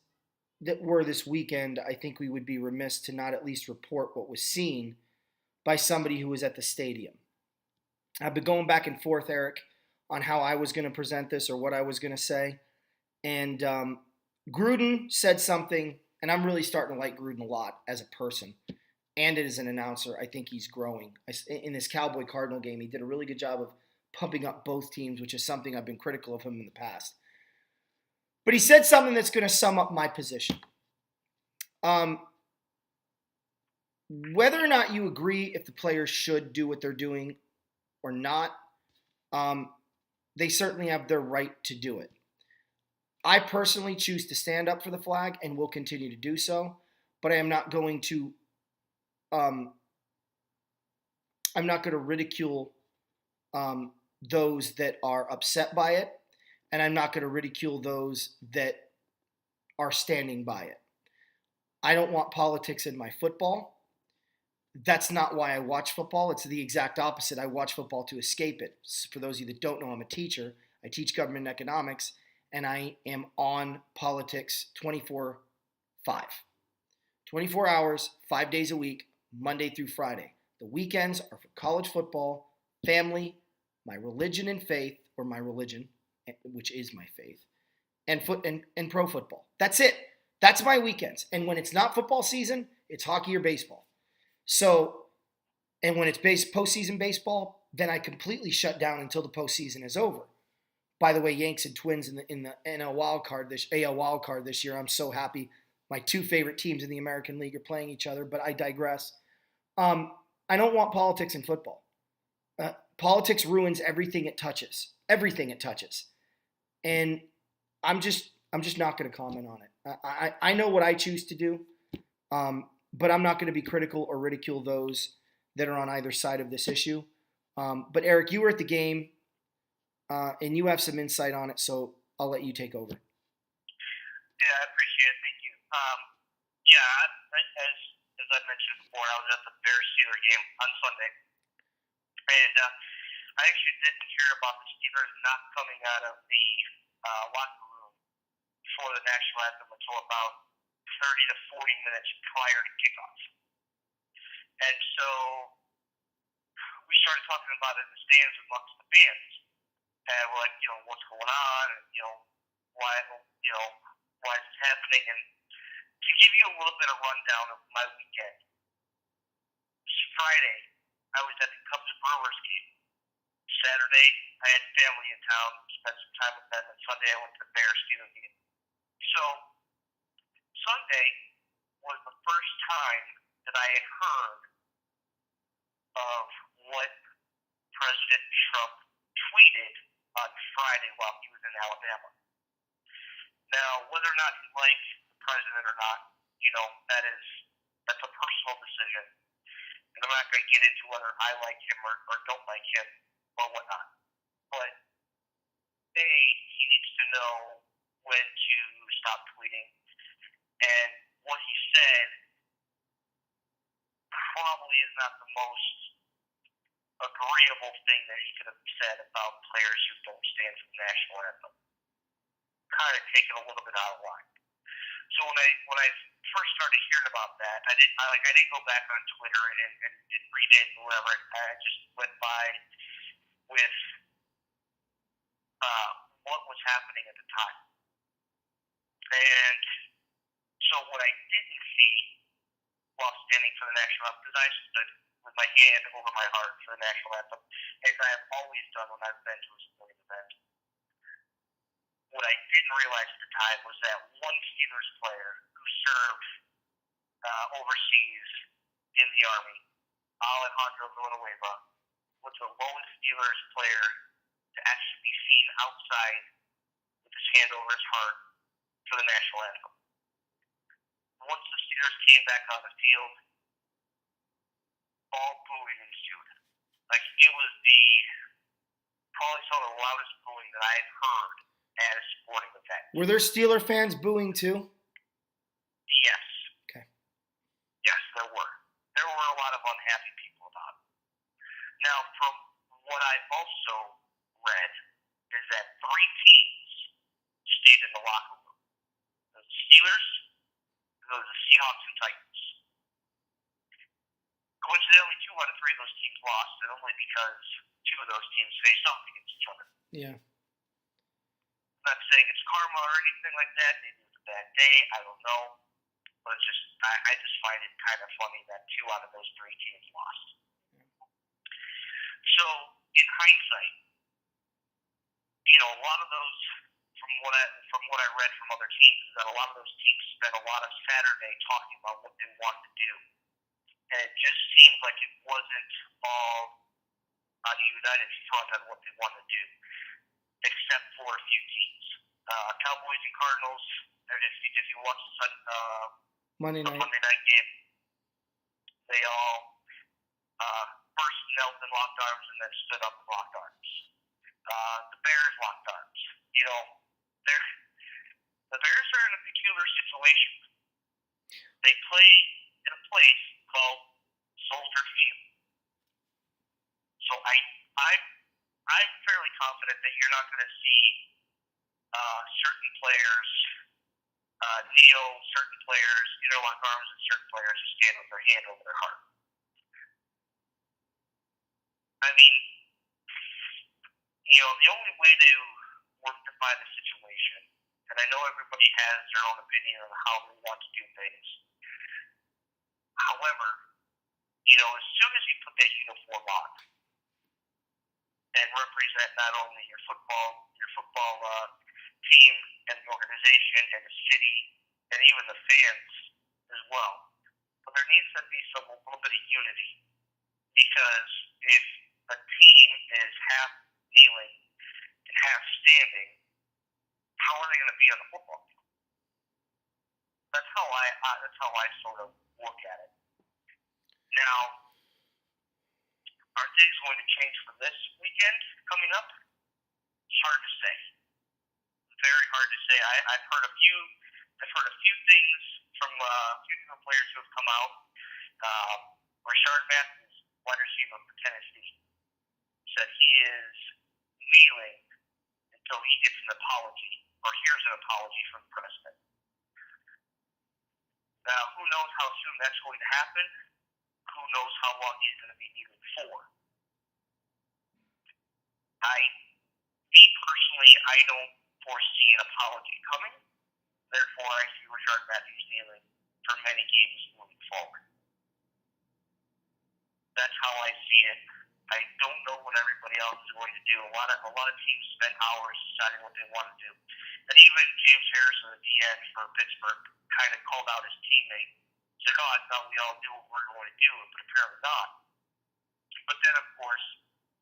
that were this weekend, I think we would be remiss to not at least report what was seen by somebody who was at the stadium. I've been going back and forth, Eric, on how I was going to present this or what I was going to say. And Gruden said something, and I'm really starting to like Gruden a lot as a person and as an announcer. I think he's growing. In this Cowboy-Cardinal game, he did a really good job of pumping up both teams, which is something I've been critical of him in the past. But he said something that's going to sum up my position. Whether or not you agree if the players should do what they're doing or not, they certainly have their right to do it. I personally choose to stand up for the flag and will continue to do so, but I am not going to ridicule those that are upset by it, and I'm not going to ridicule those that are standing by it. I don't want politics in my football. That's not why I watch football. It's the exact opposite. I watch football to escape it. For those of you that don't know, I'm a teacher. I teach government economics, and I am on politics 24/5. 24 hours, 5 days a week, Monday through Friday. The weekends are for college football, family, my religion and faith, or my religion, which is my faith, and pro football. That's it. That's my weekends. And when it's not football season, it's hockey or baseball. So, and when it's postseason baseball, then I completely shut down until the postseason is over. By the way, Yanks and Twins in the AL wild card this year. I'm so happy. My two favorite teams in the American League are playing each other, but I digress. I don't want politics in football. Politics ruins everything it touches. Everything it touches. And I'm just not going to comment on it. I know what I choose to do, but I'm not going to be critical or ridicule those that are on either side of this issue. But Eric, you were at the game, and you have some insight on it, so I'll let you take over. Yeah, I appreciate it. Thank you. As I mentioned before, I was at the Bears-Steelers game on Sunday, and I actually didn't hear about the Steelers not coming out of the locker room for the national anthem until about 30 to 40 minutes prior to kickoff. And so we started talking about it in the stands amongst the fans, and we're like, what's going on, and why, why is this happening? And to give you a little bit of rundown of my weekend, Friday I was at the Cubs Brewers game. Saturday I had family in town, spent some time with them, and Sunday I went to the Bears Steelers game. So Sunday was the first time that I had heard of what President Trump tweeted on Friday while he was in Alabama. Now, whether or not he likes the president or not, that's a personal decision. And I'm not going to get into whether I like him or don't like him or whatnot. But A, he needs to know when to stop tweeting. And what he said probably is not the most agreeable thing that he could have said about players who don't stand for the national anthem. Kind of taken a little bit out of line. So when I first started hearing about that, I didn't go back on Twitter and read it or whatever. I just went by with what was happening at the time. And so what I didn't see while standing for the national anthem, because I stood with my hand over my heart for the national anthem, as I have always done when I've been to a sporting event. What I didn't realize at the time was that one Steelers player who served overseas in the Army, Alejandro Villanueva, was the lowest Steelers player to actually be seen outside with his hand over his heart for the national anthem. Once the Steelers came back on the field, all booing ensued. Like, it was probably some of the loudest booing that I've heard at a sporting event. Were there Steeler fans booing too? Yes. Okay. Yes, there were. There were a lot of unhappy people about it. Now, from what I also read, is that 3 teams stayed in the locker room. The Steelers, the Seahawks, and Titans. Coincidentally, 2 out of 3 of those teams lost, and only because 2 of those teams faced off against each other. Yeah. I'm not saying it's karma or anything like that. Maybe it was a bad day. I don't know. But it's just, I just find it kind of funny that 2 out of those 3 teams lost. So, in hindsight, a lot of those, from what I read from other teams, is that a lot of those teams spent a lot of Saturday talking about what they wanted to do. And it just seemed like it wasn't all on a united front on what they wanted to do, except for a few teams. Cowboys and Cardinals, if you watch the Monday night game, they all first knelt in locked arms and then stood up in locked arms. The Bears locked arms. The Bears are in a peculiar situation. They play in a place called Soldier Field. So I'm fairly confident that you're not going to see certain players kneel, certain players interlock arms, and certain players just stand with their hand over their heart. I mean, the only way to rectify the situation, and I know everybody has their own opinion on how they want to do things. However, as soon as you put that uniform on and represent not only your football team and the organization and the city and even the fans as well, but there needs to be a little bit of unity, because if a team is half kneeling and half standing, how are they going to be on the football field? That's how I sort of look at it. Now, are things going to change for this weekend coming up? It's hard to say. Very hard to say. I've heard a few things from a few different players who have come out. Rashard Matthews, wide receiver for Tennessee, said he is kneeling until he gets an apology or hears an apology from the president. Now, who knows how soon that's going to happen? Who knows how long he's going to be needed for. Me personally, I don't foresee an apology coming. Therefore, I see Rashard Matthews kneeling for many games moving forward. That's how I see it. I don't know what everybody else is going to do. A lot of teams spend hours deciding what they want to do. And even James Harrison, the DN for Pittsburgh, kind of called out his teammate. He's like, I thought we all knew what we were going to do, but apparently not. But then, of course,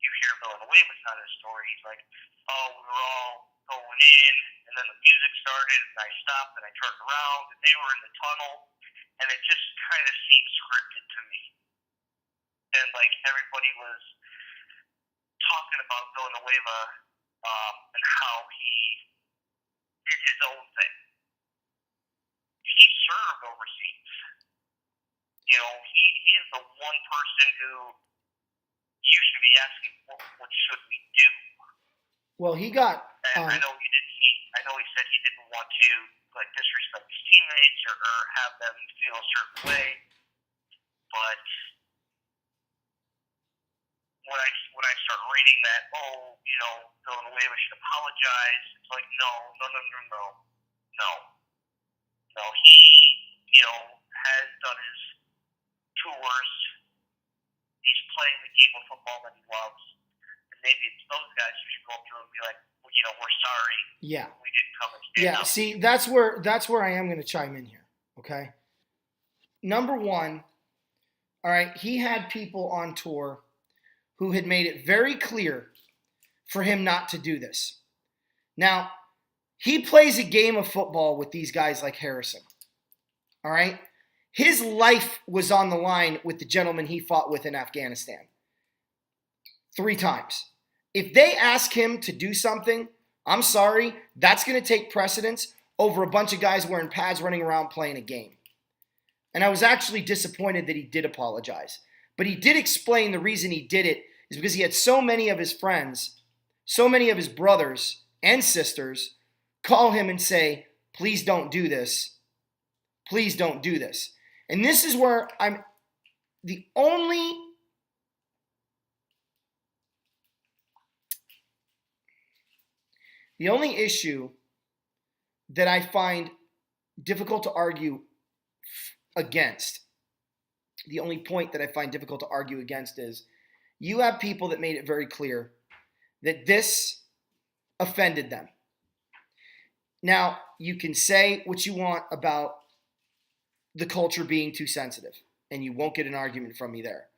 you hear Villanueva's side of the story. He's like, we were all going in, and then the music started, and I stopped, and I turned around, and they were in the tunnel, and it just kind of seemed scripted to me. And, everybody was talking about Villanueva and how he did his own thing. He served overseas. He is the one person who you should be asking, what should we do? Well, he got. And I know he did. I know he said he didn't want to disrespect his teammates or have them feel a certain way. But when I start reading that, Villanueva should apologize. It's like no. He has done his tours. He's playing the game of football that he loves. And maybe it's those guys who should go up to him and be like, we're sorry. Yeah. We didn't come and stand up. See, that's where I am going to chime in here. Okay. Number one, all right, he had people on tour who had made it very clear for him not to do this. Now, he plays a game of football with these guys like Harrison. All right? His life was on the line with the gentleman he fought with in Afghanistan 3 times. If they ask him to do something, I'm sorry, that's going to take precedence over a bunch of guys wearing pads running around playing a game. And I was actually disappointed that he did apologize. But he did explain the reason he did it is because he had so many of his friends, so many of his brothers and sisters call him and say, please don't do this. Please don't do this. And this is where the only issue that I find difficult to argue against, the only point that I find difficult to argue against is you have people that made it very clear that this offended them. Now, you can say what you want about the culture being too sensitive, and you won't get an argument from me there.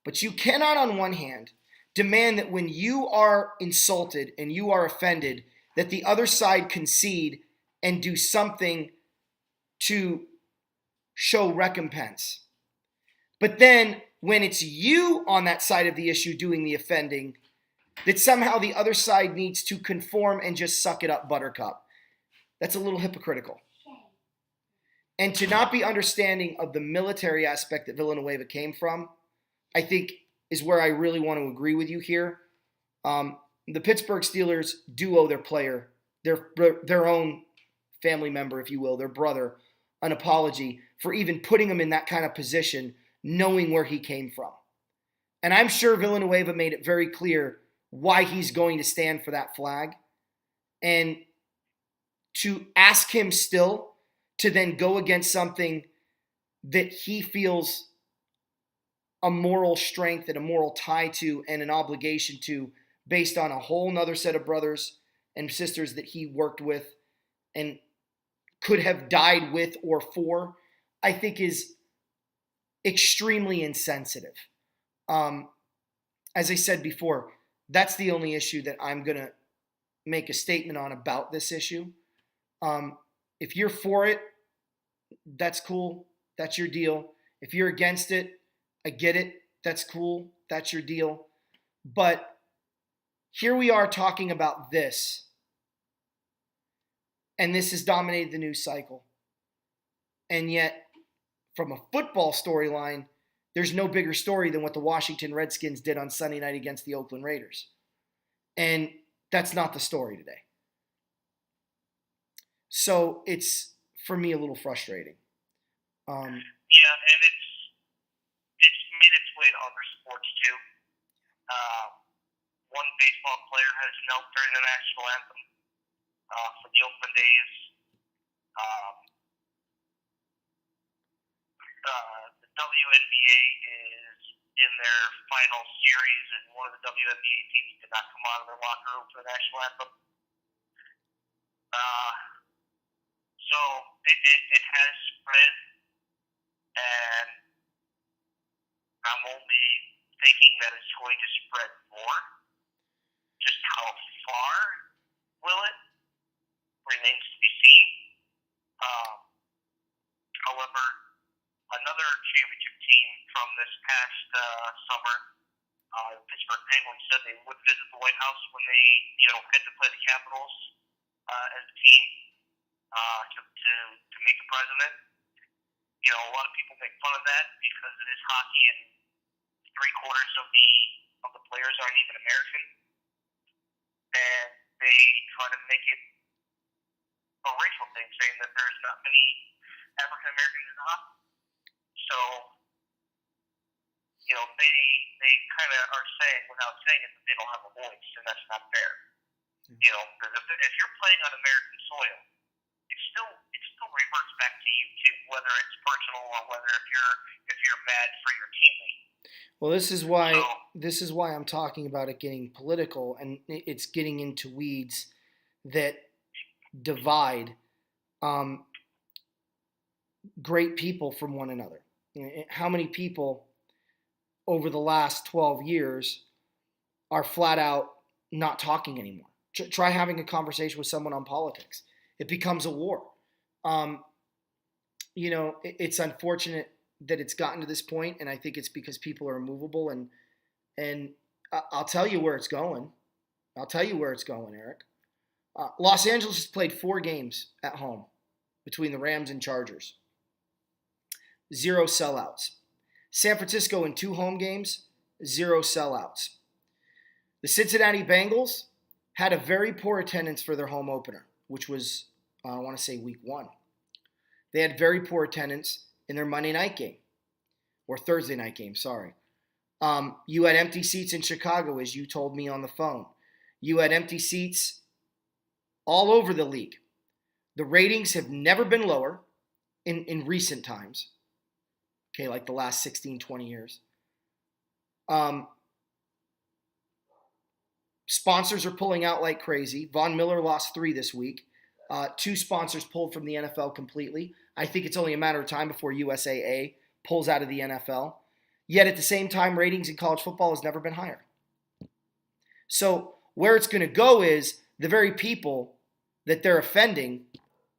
But you cannot, on one hand, demand that when you are insulted and you are offended, that the other side concede and do something to show recompense. But then when it's you on that side of the issue doing the offending, that somehow the other side needs to conform and just suck it up, buttercup. That's a little hypocritical. And to not be understanding of the military aspect that Villanueva came from, I think is where I really want to agree with you here. The Pittsburgh Steelers do owe their player, their own family member, if you will, their brother, an apology for even putting him in that kind of position, knowing where he came from. And I'm sure Villanueva made it very clear why he's going to stand for that flag. And to ask him still to then go against something that he feels a moral strength and a moral tie to and an obligation to based on a whole nother set of brothers and sisters that he worked with and could have died with or for, I think is extremely insensitive. As I said before, that's the only issue that I'm going to make a statement on about this issue. If you're for it, that's cool. That's your deal. If you're against it, I get it. That's cool. That's your deal. But here we are talking about this. And this has dominated the news cycle. And yet, from a football storyline, there's no bigger story than what the Washington Redskins did on Sunday night against the Oakland Raiders. And that's not the story today. So it's, for me, a little frustrating. Yeah, and it's other sports too. One baseball player has knelt during the national anthem for the Oakland A's. The WNBA is in their final series, and one of the WNBA teams did not come out of their locker room for the national anthem. So it has spread, and I'm only thinking that it's going to spread more. Just how far will it remains to be seen. However, another championship team from this past summer, the Pittsburgh Penguins, said they would visit the White House when they, had to play the Capitals as a team to meet the president. A lot of people make fun of that because it is hockey and 3/4 of the players aren't even American, and they try to make it a racial thing, saying that there's not many African Americans in hockey. So, they kind of are saying, without saying it, that they don't have a voice, and that's not fair. Because if you're playing on American soil, it still reverts back to you too, whether it's personal or whether if you're mad for your teammate. Well, this is why I'm talking about it getting political, and it's getting into weeds that divide great people from one another. How many people over the last 12 years are flat out not talking anymore? Try having a conversation with someone on politics. It becomes a war. It's unfortunate that it's gotten to this point, and I think it's because people are immovable. And I'll tell you where it's going. Eric. Los Angeles has played 4 games at home between the Rams and Chargers. 0 sellouts. San Francisco in 2 home games, 0 sellouts. The Cincinnati Bengals had a very poor attendance for their home opener, which was, I want to say, week 1. They had very poor attendance in their Monday night game, or Thursday night game, sorry. You had empty seats in Chicago, as you told me on the phone. You had empty seats all over the league. The ratings have never been lower in recent times. Okay, like the last 16, 20 years. Sponsors are pulling out like crazy. Von Miller lost 3 this week. 2 sponsors pulled from the NFL completely. I think it's only a matter of time before USAA pulls out of the NFL. Yet at the same time, ratings in college football has never been higher. So where it's going to go is the very people that they're offending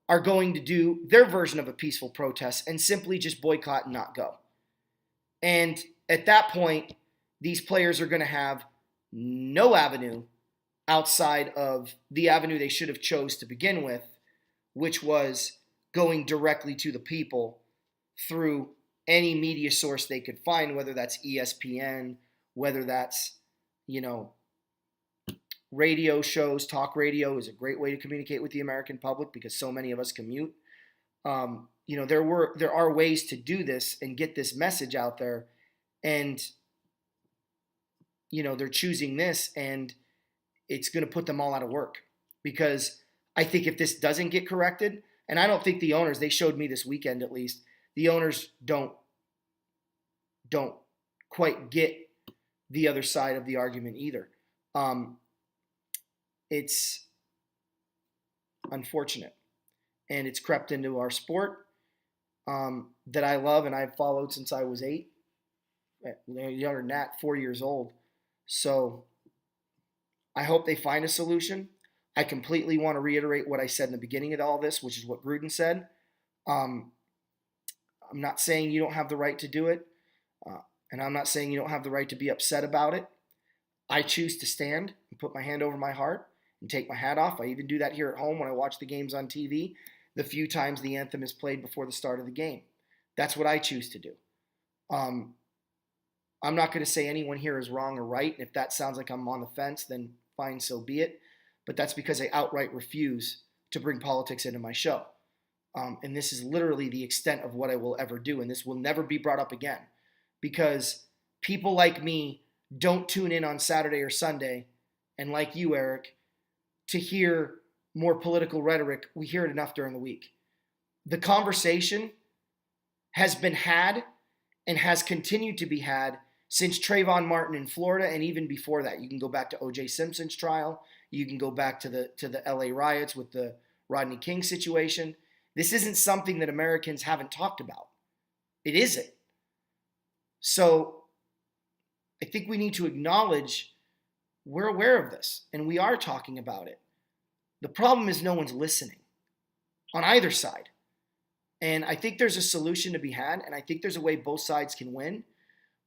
are going to do their version of a peaceful protest and simply just boycott and not go. And at that point, these players are going to have no avenue outside of the avenue they should have chose to begin with, which was going directly to the people through any media source they could find, whether that's ESPN, whether that's, radio shows. Talk radio is a great way to communicate with the American public because so many of us commute. There are ways to do this and get this message out there, and they're choosing this, and it's going to put them all out of work, because I think if this doesn't get corrected, and I don't think the owners, they showed me this weekend at least, the owners don't quite get the other side of the argument either. It's unfortunate, and it's crept into our sport that I love and I've followed since I was 8, younger than that, 4 years old. So I hope they find a solution. I completely want to reiterate what I said in the beginning of all this, which is what Gruden said. I'm not saying you don't have the right to do it, and I'm not saying you don't have the right to be upset about it. I choose to stand and put my hand over my heart and take my hat off. I even do that here at home when I watch the games on TV, the few times the anthem is played before the start of the game. That's what I choose to do. I'm not going to say anyone here is wrong or right. If that sounds like I'm on the fence, then fine, so be it. But that's because I outright refuse to bring politics into my show. And this is literally the extent of what I will ever do. And this will never be brought up again, because people like me don't tune in on Saturday or Sunday, and like you, Eric, to hear more political rhetoric. We hear it enough during the week. The conversation has been had and has continued to be had since Trayvon Martin in Florida, and even before that. You can go back to O.J. Simpson's trial. You can go back to the L.A. riots with the Rodney King situation. This isn't something that Americans haven't talked about. It isn't. So I think we need to acknowledge we're aware of this, and we are talking about it. The problem is no one's listening on either side. And I think there's a solution to be had, and I think there's a way both sides can win,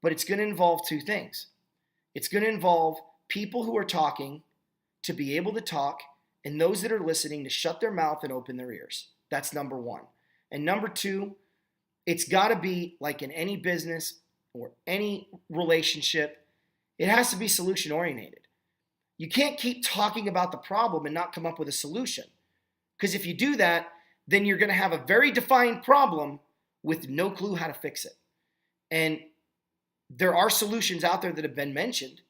but it's going to involve two things. It's going to involve people who are talking to be able to talk, and those that are listening to shut their mouth and open their ears. That's number one. And number two, it's got to be like in any business or any relationship, it has to be solution oriented. You can't keep talking about the problem and not come up with a solution. Because if you do that, then you're going to have a very defined problem with no clue how to fix it. And there are solutions out there that have been mentioned,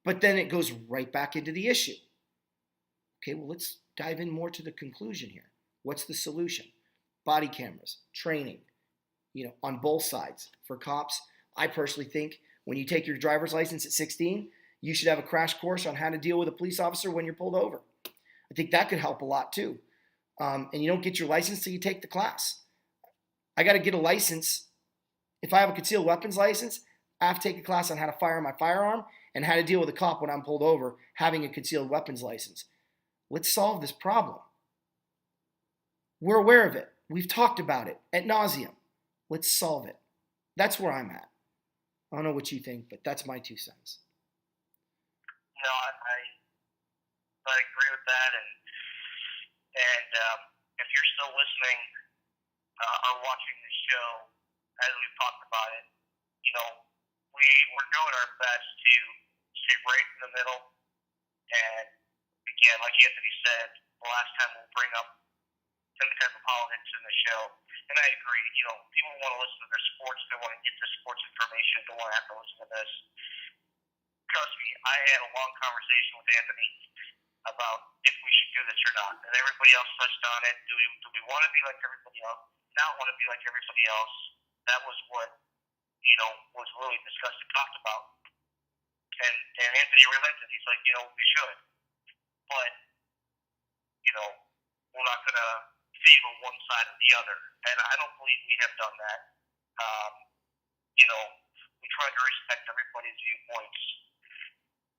but then it goes right back into the issue. Okay, well, let's dive in more to the conclusion here. What's the solution? Body cameras, training, on both sides. For cops, I personally think when you take your driver's license at 16, you should have a crash course on how to deal with a police officer when you're pulled over. I think that could help a lot too. And you don't get your license till you take the class. I got to get a license. If I have a concealed weapons license, I have to take a class on how to fire my firearm and how to deal with a cop when I'm pulled over having a concealed weapons license. Let's solve this problem. We're aware of it. We've talked about it ad nauseum. Let's solve it. That's where I'm at. I don't know what you think, but that's my 2 cents. No, I agree with that, and if you're still listening or watching the show as we've talked about it, we're doing our best to stay right in the middle. And again, like Anthony said, the last time we'll bring up any type of politics in the show. And I agree, people want to listen to their sports, they want to get the sports information, they want to have to listen to this. Trust me, I had a long conversation with Anthony about if we should do this or not. And everybody else touched on it. Do we want to be like everybody else? Not want to be like everybody else. That was what, was really discussed and talked about. And Anthony relented. He's like, we should. But, we're not going to favor one side or the other. And I don't believe we have done that. We try to respect everybody's viewpoints.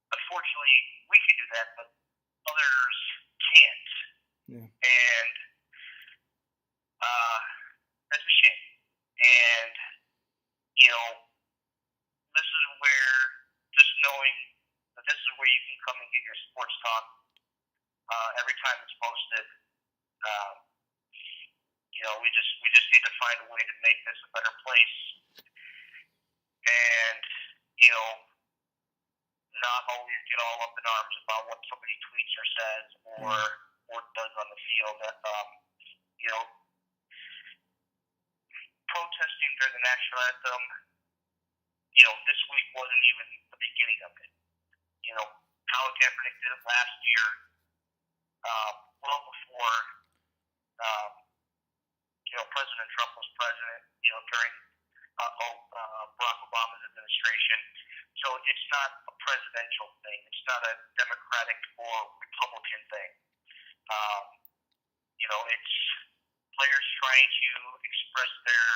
Unfortunately, we can do that, but others can't. Yeah. And that's a shame. And, this is where just knowing that this is where you can come and get your sports talk every time it's posted. We just need to find a way to make this a better place. And, not always get all up in arms about what somebody tweets or says or does on the field. Protesting during the national anthem, this week wasn't even the beginning of it. Colin Kaepernick did it last year, well before, President Trump was president, during Barack Obama's administration. So it's not a presidential thing. It's not a Democratic or Republican thing. It's players trying to express their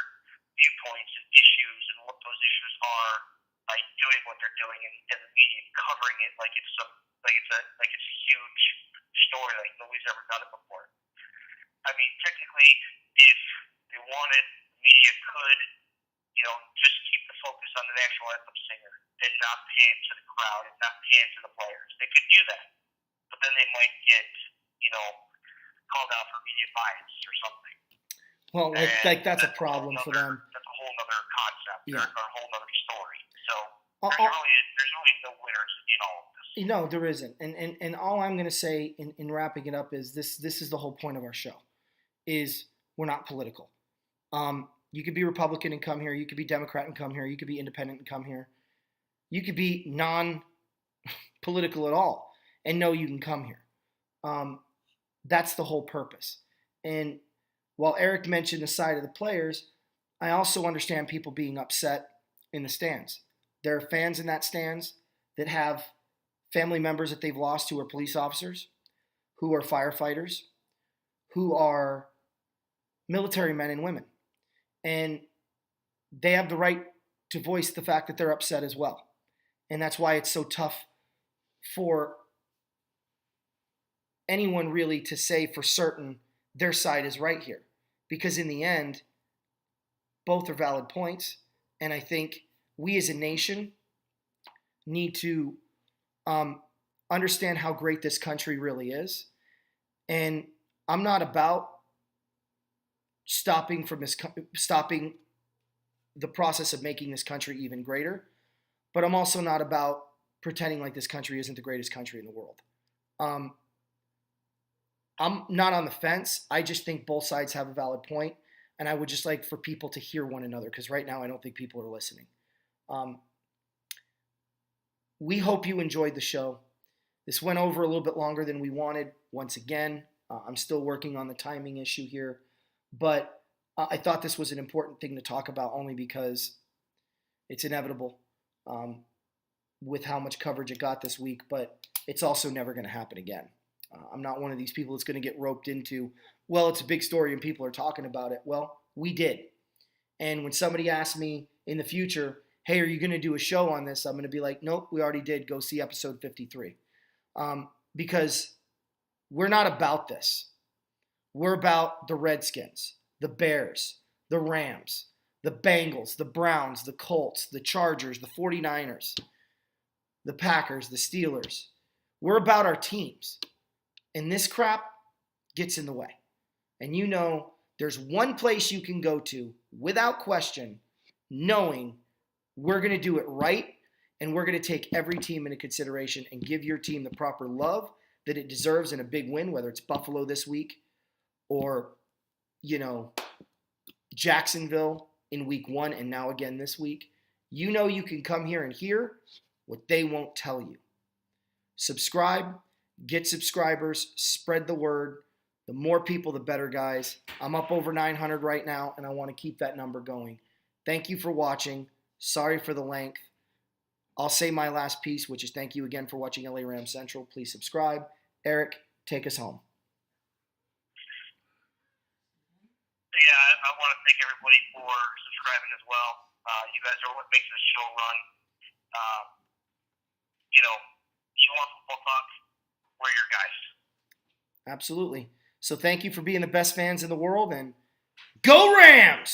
viewpoints and issues and what those issues are by doing what they're doing, and the media covering it like it's a huge story, like nobody's ever done it before. I mean, technically, if they wanted, the media could, just keep the focus on the national anthem singer and not pan to the crowd and not pan to the players. They could do that, but then they might get, called out for media bias or something. Well, like that's a problem for them. That's a whole other concept, or a whole other story. So there's really no winners in all of this. No, there isn't. And all I'm going to say in wrapping it up is this is the whole point of our show, is we're not political. You could be Republican and come here. You could be Democrat and come here. You could be independent and come here. You could be non-political at all and know you can come here. That's the whole purpose. And while Eric mentioned the side of the players, I also understand people being upset in the stands. There are fans in that stands that have family members that they've lost who are police officers, who are firefighters, who are military men and women. And they have the right to voice the fact that they're upset as well. And that's why it's so tough for anyone really to say for certain their side is right here. Because in the end, both are valid points. And I think we as a nation need to understand how great this country really is. And I'm not about stopping the process of making this country even greater, but I'm also not about pretending like this country isn't the greatest country in the world. I'm not on the fence. I just think both sides have a valid point, and I would just like for people to hear one another, because right now I don't think people are listening. We hope you enjoyed the show. This went over a little bit longer than we wanted. Once again, I'm still working on the timing issue here, but I thought this was an important thing to talk about only because it's inevitable with how much coverage it got this week, but it's also never going to happen again. I'm not one of these people that's going to get roped into, well, it's a big story and people are talking about it. Well, we did. And when somebody asks me in the future, hey, are you going to do a show on this? I'm going to be like, nope, we already did. Go see episode 53. Because we're not about this. We're about the Redskins, the Bears, the Rams, the Bengals, the Browns, the Colts, the Chargers, the 49ers, the Packers, the Steelers. We're about our teams. And this crap gets in the way. And you know, there's one place you can go to without question, knowing we're going to do it right, and we're going to take every team into consideration and give your team the proper love that it deserves in a big win, whether it's Buffalo this week or, you know, Jacksonville in week 1 and now again this week. You know you can come here and hear what they won't tell you. Subscribe, get subscribers, spread the word. The more people, the better, guys. I'm up over 900 right now, and I want to keep that number going. Thank you for watching. Sorry for the length. I'll say my last piece, which is thank you again for watching LA Rams Central. Please subscribe. Eric, take us home. Yeah, I want to thank everybody for subscribing as well. You guys are what makes this show run. You want football talk, we're your guys. Absolutely. So thank you for being the best fans in the world, and go Rams!